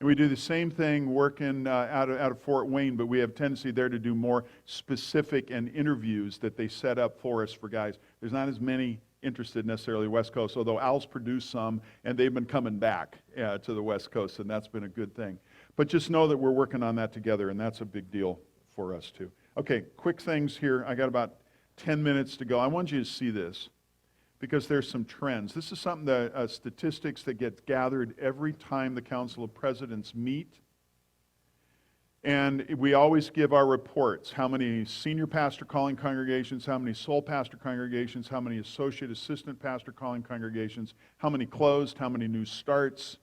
And we do the same thing working out of Fort Wayne, but we have tendency there to do more specific and interviews that they set up for us for guys. There's not as many interested necessarily West Coast, although Al's produced some, and they've been coming back to the West Coast, and that's been a good thing. But just know that we're working on that together, and that's a big deal for us too. Okay, quick things here. I got about 10 minutes to go. I want you to see this because there's some trends. This is something that statistics that get gathered every time the Council of Presidents meet. And we always give our reports. How many senior pastor calling congregations, how many sole pastor congregations, how many associate assistant pastor calling congregations, how many closed, how many new starts.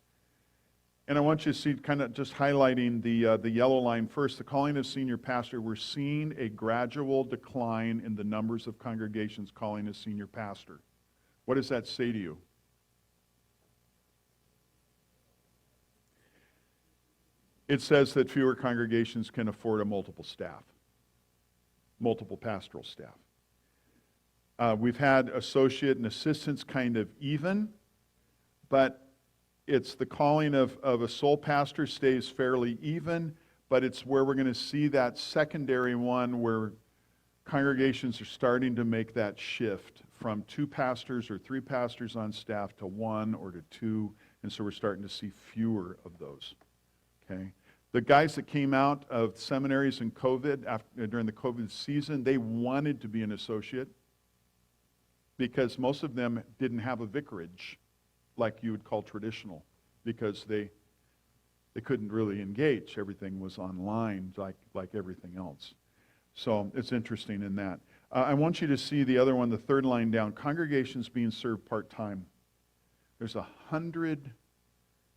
And I want you to see, kind of just highlighting the yellow line first, the calling of senior pastor. We're seeing a gradual decline in the numbers of congregations calling a senior pastor. What does that say to you? It says that fewer congregations can afford a multiple staff, multiple pastoral staff. We've had associate and assistants kind of even. but it's the calling of a sole pastor stays fairly even, but it's where we're going to see that secondary one where congregations are starting to make that shift from 2 pastors or 3 pastors on staff to 1 or to 2, and so we're starting to see fewer of those. Okay? The guys that came out of seminaries in COVID, during the COVID season, they wanted to be an associate because most of them didn't have a vicarage like you would call traditional, because they couldn't really engage. Everything was online like everything else. So it's interesting in that. I want you to see the other one, the third line down, congregations being served part-time. There's 100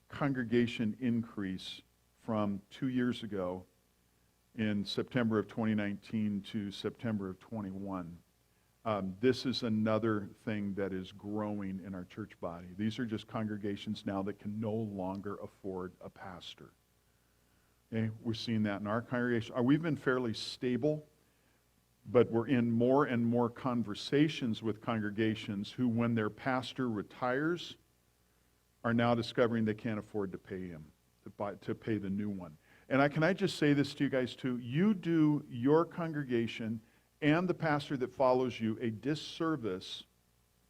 congregation increase from 2 years ago in September of 2019 to September of 21. This is another thing that is growing in our church body. These are just congregations now that can no longer afford a pastor. Okay? We're seeing that in our congregation. We've been fairly stable, but we're in more and more conversations with congregations who, when their pastor retires, are now discovering they can't afford to pay him, to pay the new one. And can I just say this to you guys too? You do your congregation and the pastor that follows you a disservice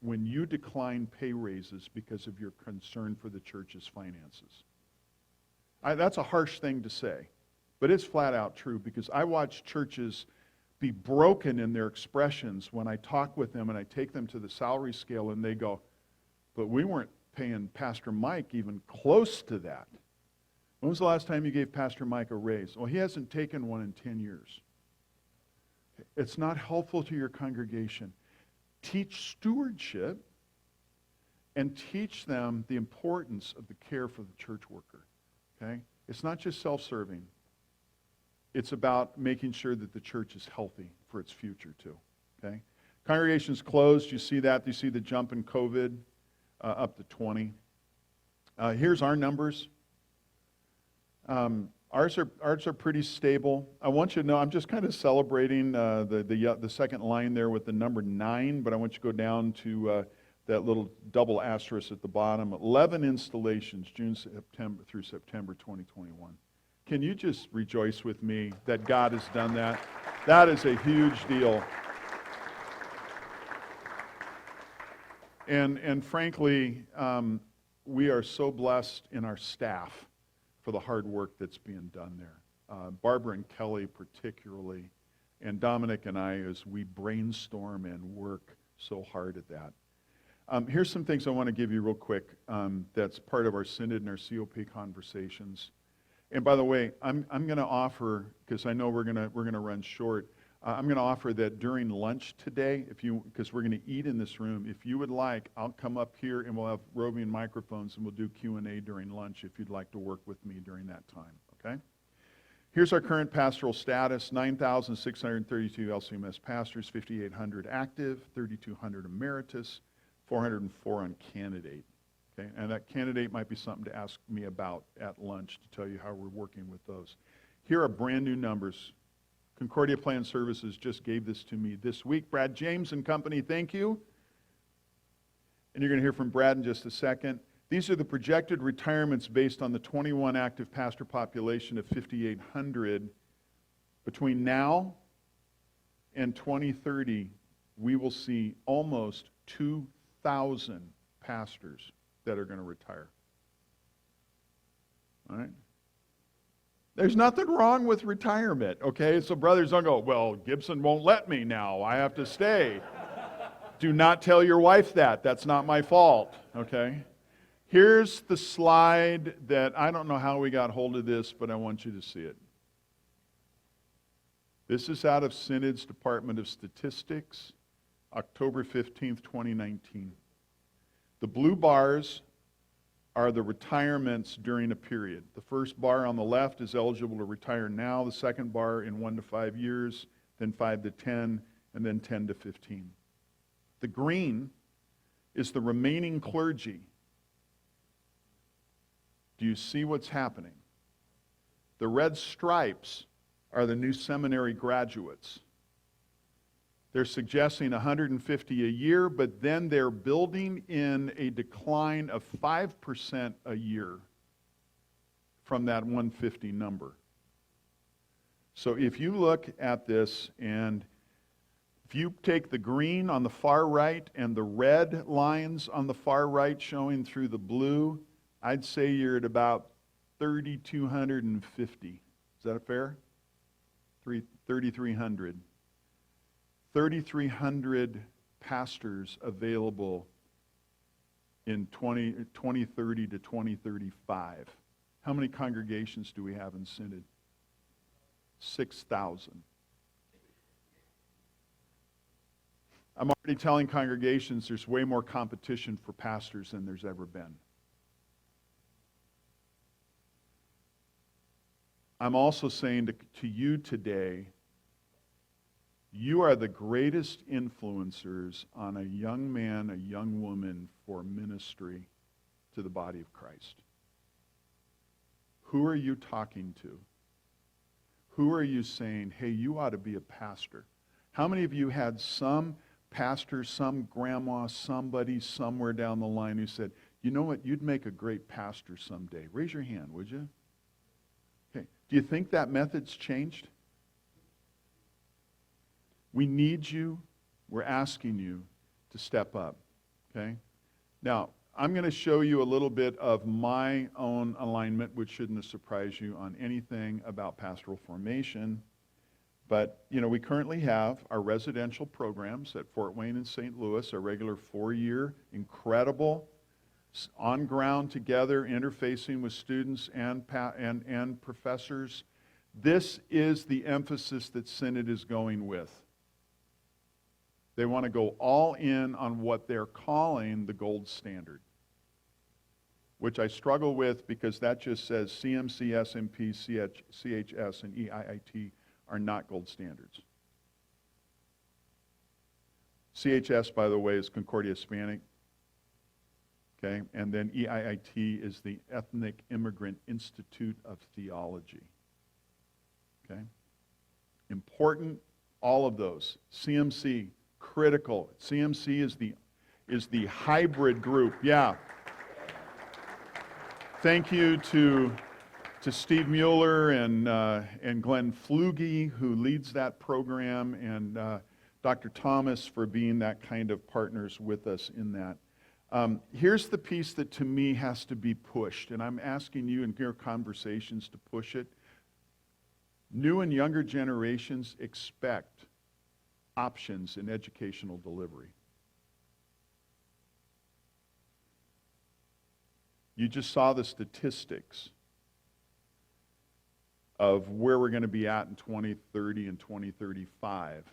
when you decline pay raises because of your concern for the church's finances. That's a harsh thing to say, but it's flat out true, because I watch churches be broken in their expressions when I talk with them and I take them to the salary scale and they go, but we weren't paying Pastor Mike even close to that. When was the last time you gave Pastor Mike a raise? Well, he hasn't taken one in 10 years. It's not helpful to your congregation. Teach stewardship and teach them the importance of the care for the church worker. Okay? It's not just self-serving. It's about making sure that the church is healthy for its future too. Okay? Congregations closed. You see that. You see the jump in COVID up to 20. Here's our numbers. Ours are pretty stable. I want you to know, I'm just kind of celebrating the second line there with the number 9, but I want you to go down to that little double asterisk at the bottom. 11 installations, June through September 2021. Can you just rejoice with me that God has done that? That is a huge deal. And frankly, we are so blessed in our staff for the hard work that's being done there. Barbara and Kelly particularly, and Dominic and I, as we brainstorm and work so hard at that. Here's some things I want to give you real quick that's part of our synod and our COP conversations. And by the way, I'm going to offer, because I know we're going to run short, I'm going to offer that during lunch today, because we're going to eat in this room, if you would like, I'll come up here and we'll have roving microphones and we'll do Q&A during lunch if you'd like to work with me during that time, okay? Here's our current pastoral status: 9,632 LCMS pastors, 5,800 active, 3,200 emeritus, 404 on candidate. Okay? And that candidate might be something to ask me about at lunch to tell you how we're working with those. Here are brand new numbers. Concordia Plan Services just gave this to me this week. Brad James and company, thank you. And you're going to hear from Brad in just a second. These are the projected retirements based on the 21 active pastor population of 5,800. Between now and 2030, we will see almost 2,000 pastors that are going to retire. All right? There's nothing wrong with retirement, okay? So brothers don't go, well, Gibson won't let me now. I have to stay. Do not tell your wife that. That's not my fault, okay? Here's the slide that I don't know how we got hold of this, but I want you to see it. This is out of Synod's Department of Statistics, October 15th, 2019. The blue bars are the retirements during a period. The first bar on the left is eligible to retire now. The second bar in 1 to 5 years, then 5 to 10, and then 10 to 15. The green is the remaining clergy. Do you see what's happening? The red stripes are the new seminary graduates. They're suggesting 150 a year, but then they're building in a decline of 5% a year from that 150 number. So if you look at this, and if you take the green on the far right and the red lines on the far right showing through the blue, I'd say you're at about 3,250. Is that fair? 3,300. 3,300 pastors available in 2030 to 2035. How many congregations do we have in Synod? 6,000. I'm already telling congregations there's way more competition for pastors than there's ever been. I'm also saying to you today, you are the greatest influencers on a young man, a young woman for ministry to the body of Christ. Who are you talking to? Who are you saying, hey, you ought to be a pastor? How many of you had some pastor, some grandma, somebody somewhere down the line who said, you know what, you'd make a great pastor someday? Raise your hand, would you? Okay. Do you think that method's changed? We need you. We're asking you to step up. Okay? Now, I'm going to show you a little bit of my own alignment, which shouldn't surprise you on anything about pastoral formation. But, we currently have our residential programs at Fort Wayne and St. Louis, our regular 4-year, incredible, on ground together, interfacing with students and professors. This is the emphasis that Synod is going with. They want to go all in on what they're calling the gold standard, which I struggle with because that just says CMC, SMP, CHS, and EIIT are not gold standards. CHS, by the way, is Concordia Hispanic. Okay? And then EIIT is the Ethnic Immigrant Institute of Theology. Okay? Important, all of those. CMC, critical. CMC is the hybrid group. Yeah. Thank you to Steve Mueller and Glenn Flugie, who leads that program, and Dr. Thomas for being that kind of partners with us in that. Here's the piece that to me has to be pushed, and I'm asking you in your conversations to push it. New and younger generations expect options in educational delivery. You just saw the statistics of where we're going to be at in 2030 and 2035.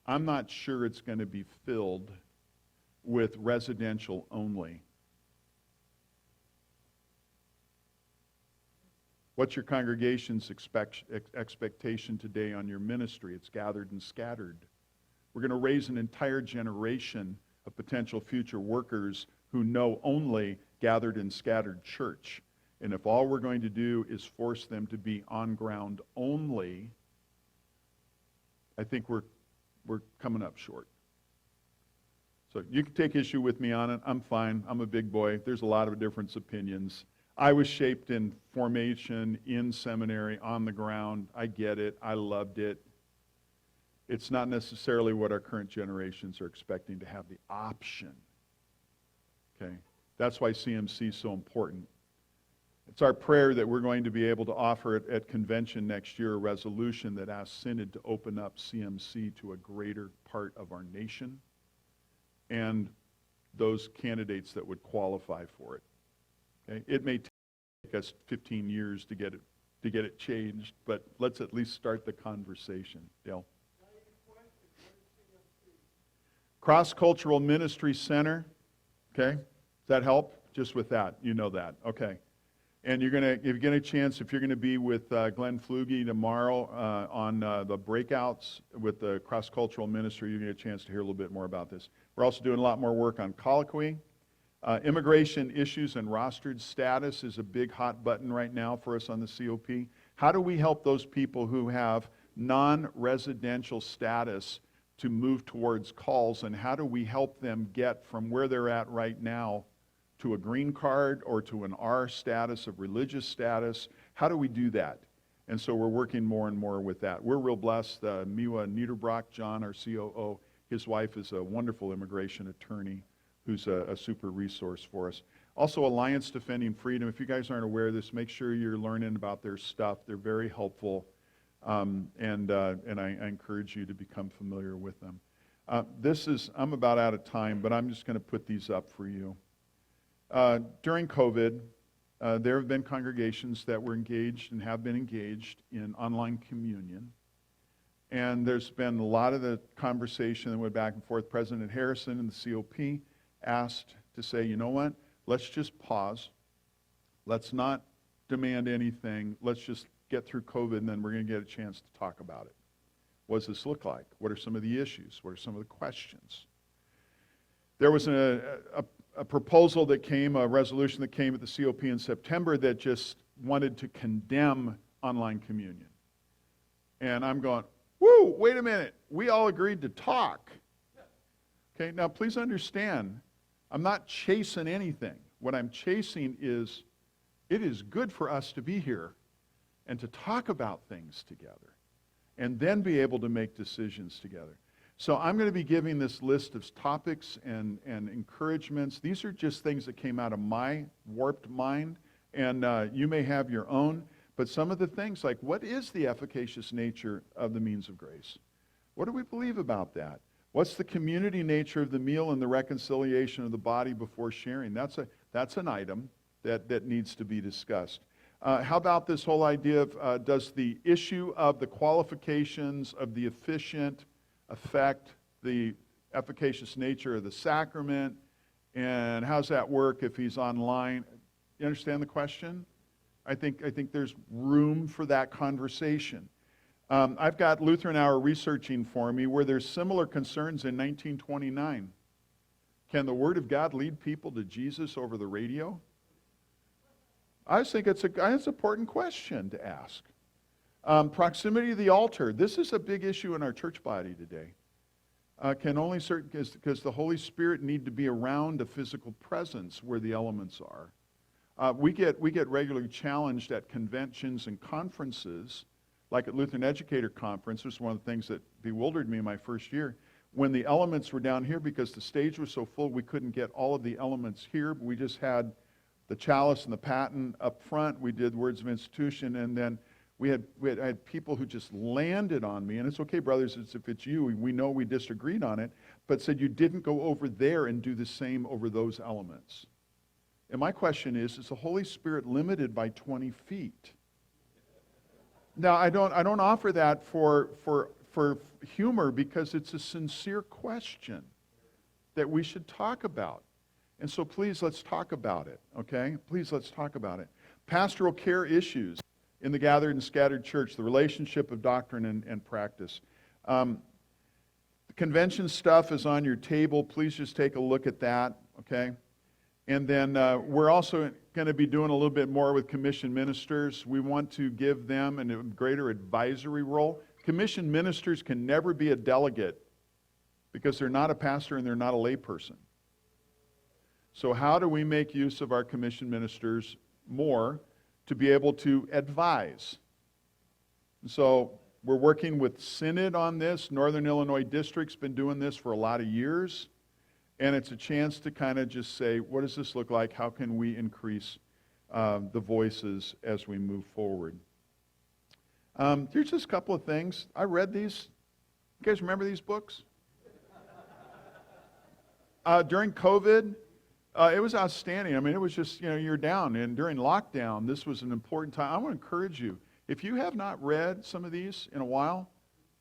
I'm not sure it's going to be filled with residential only. What's your congregation's expectation today on your ministry? It's gathered and scattered. We're going to raise an entire generation of potential future workers who know only gathered and scattered church. And if all we're going to do is force them to be on ground only, I think we're coming up short. So you can take issue with me on it. I'm fine. I'm a big boy. There's a lot of different opinions. I was shaped in formation, in seminary, on the ground. I get it. I loved it. It's not necessarily what our current generations are expecting to have the option. Okay? That's why CMC is so important. It's our prayer that we're going to be able to offer at convention next year a resolution that asks Synod to open up CMC to a greater part of our nation and those candidates that would qualify for it. Okay? It may take us 15 years to get it changed, but let's at least start the conversation. Dale? Cross-Cultural Ministry Center. Okay? Does that help? Just with that. You know that. Okay. And if you get a chance, if you're going to be with Glenn Flugie tomorrow on the breakouts with the cross-cultural ministry, you're going to get a chance to hear a little bit more about this. We're also doing a lot more work on colloquy. Immigration issues and rostered status is a big hot button right now for us on the COP. How do we help those people who have non-residential status to move towards calls, and how do we help them get from where they're at right now to a green card or to an R status of religious status? How do we do that? And so we're working more and more with that. We're real blessed. Miwa Niederbrock, John, our COO, his wife is a wonderful immigration attorney who's a super resource for us. Also, Alliance Defending Freedom. If you guys aren't aware of this, make sure you're learning about their stuff. They're very helpful, and I encourage you to become familiar with them. I'm about out of time, but I'm just going to put these up for you. During COVID, there have been congregations that were engaged and have been engaged in online communion. And there's been a lot of the conversation that went back and forth. President Harrison and the COP asked to say, you know what, let's just pause. Let's not demand anything. Let's just get through COVID, and then we're going to get a chance to talk about it. What does this look like? What are some of the issues? What are some of the questions? There was a proposal that came, a resolution that came at the COP in September that just wanted to condemn online communion. And I'm going, whoa, wait a minute. We all agreed to talk. Okay, now please understand, I'm not chasing anything. What I'm chasing is, it is good for us to be here and to talk about things together and then be able to make decisions together. So I'm going to be giving this list of topics and encouragements. These are just things that came out of my warped mind, and you may have your own. But some of the things, like what is the efficacious nature of the means of grace? What do we believe about that? What's the community nature of the meal and the reconciliation of the body before sharing? That's an item that needs to be discussed. How about this whole idea of does the issue of the qualifications of the officiant affect the efficacious nature of the sacrament? And how's that work if he's online? You understand the question? I think there's room for that conversation. I've got Lutheran Hour researching for me where there's similar concerns in 1929. Can the Word of God lead people to Jesus over the radio? I just think it's an important question to ask. Proximity to the altar. This is a big issue in our church body today. Can only certain, because the Holy Spirit need to be around a physical presence where the elements are. We get regularly challenged at conventions and conferences, like at Lutheran Educator Conference. This was one of the things that bewildered me in my first year. When the elements were down here, because the stage was so full, we couldn't get all of the elements here. We just had the chalice and the paten up front. We did words of institution, and then I had people who just landed on me, and it's okay, brothers, if it's you, we know we disagreed on it, but said you didn't go over there and do the same over those elements. And my question is the Holy Spirit limited by 20 feet? Now, I don't offer that for humor, because it's a sincere question that we should talk about. And so please, let's talk about it, okay? Please, let's talk about it. Pastoral care issues in the gathered and scattered church, the relationship of doctrine and practice. The convention stuff is on your table. Please just take a look at that, okay? And then we're also going to be doing a little bit more with commissioned ministers. We want to give them a greater advisory role. Commissioned ministers can never be a delegate because they're not a pastor and they're not a layperson. So how do we make use of our commissioned ministers more to be able to advise? And so we're working with Synod on this. Northern Illinois District's been doing this for a lot of years. And it's a chance to kind of just say, what does this look like? How can we increase the voices as we move forward? Here's just a couple of things. I read these. You guys remember these books? During COVID, it was outstanding. I mean, it was just, you're down. And during lockdown, this was an important time. I want to encourage you. If you have not read some of these in a while,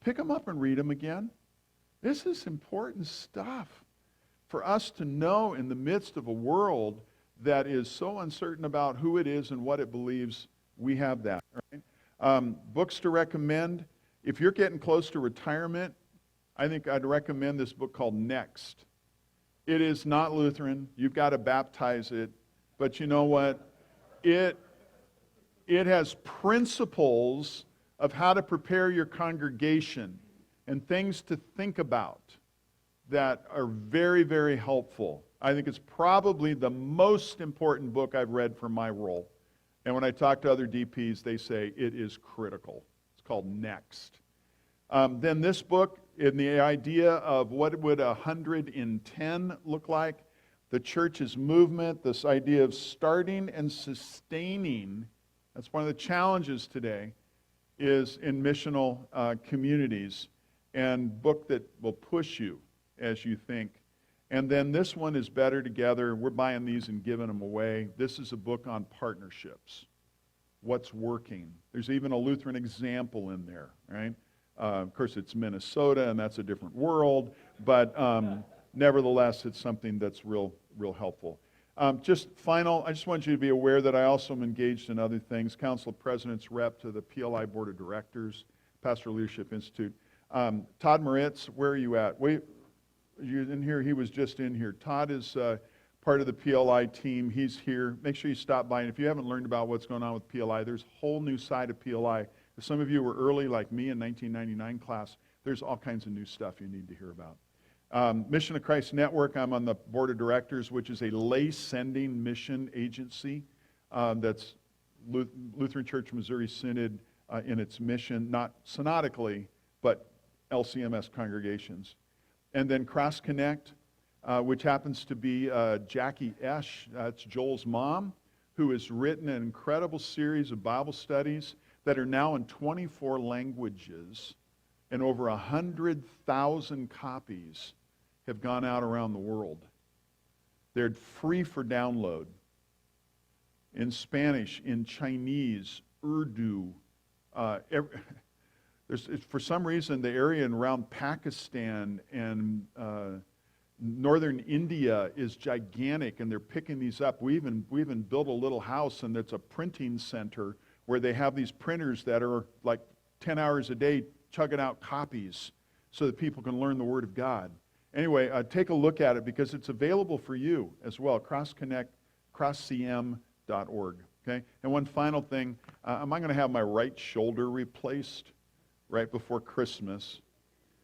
pick them up and read them again. This is important stuff for us to know in the midst of a world that is so uncertain about who it is and what it believes. We have that. Right? Books to recommend. If you're getting close to retirement, I think I'd recommend this book called Next. It is not Lutheran. You've got to baptize it. But you know what? It has principles of how to prepare your congregation and things to think about that are very, very helpful. I think it's probably the most important book I've read for my role. And when I talk to other DPs, they say it is critical. It's called Next. Then this book, in the idea of what would 110 look like, the church's movement, this idea of starting and sustaining, that's one of the challenges today, is in missional communities, and book that will push you as you think. And then this one is Better Together. We're buying these and giving them away. This is a book on partnerships. What's working? There's even a Lutheran example in there, right? Of course, it's Minnesota, and that's a different world, but nevertheless, it's something that's real helpful. Just final, I just want you to be aware that I also am engaged in other things. Council of Presidents rep to the PLI Board of Directors, Pastoral Leadership Institute. Todd Moritz, where are you at? You in here? He was just in here. Todd is part of the PLI team. He's here. Make sure you stop by. And if you haven't learned about what's going on with PLI, there's a whole new side of PLI. If some of you were early, like me in 1999 class, there's all kinds of new stuff you need to hear about. Mission of Christ Network, I'm on the board of directors, which is a lay-sending mission agency that's Lutheran Church Missouri Synod in its mission, not synodically, but LCMS congregations. And then Cross Connect, which happens to be Jackie Esch, that's Joel's mom, who has written an incredible series of Bible studies that are now in 24 languages, and over 100,000 copies have gone out around the world. They're free for download in Spanish, in Chinese, Urdu. For some reason, the area around Pakistan and northern India is gigantic, and they're picking these up. We even built a little house, and it's a printing center where they have these printers that are like 10 hours a day chugging out copies so that people can learn the Word of God. Anyway, take a look at it because it's available for you as well. crosscm.org. Okay? And one final thing, I'm going to have my right shoulder replaced right before Christmas.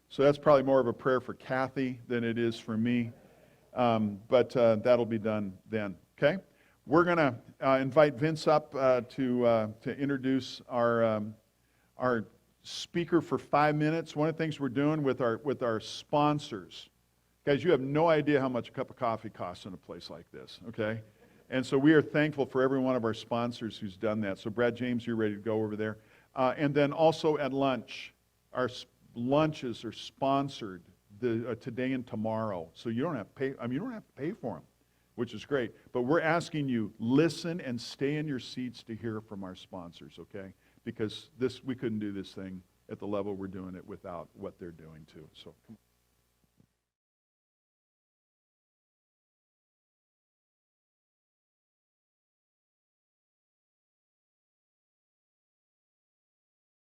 So that's probably more of a prayer for Kathy than it is for me. But that'll be done then. Okay? We're going to invite Vince up to introduce our speaker for 5 minutes. One of the things we're doing with our sponsors, guys, you have no idea how much a cup of coffee costs in a place like this, okay? And so we are thankful for every one of our sponsors who's done that. So Brad James, you're ready to go over there. And then also at lunch, our lunches are sponsored today and tomorrow. So you don't have to pay. You don't have to pay for them, which is great. But we're asking you, listen and stay in your seats to hear from our sponsors, okay? Because we couldn't do this thing at the level we're doing it without what they're doing too. So come on.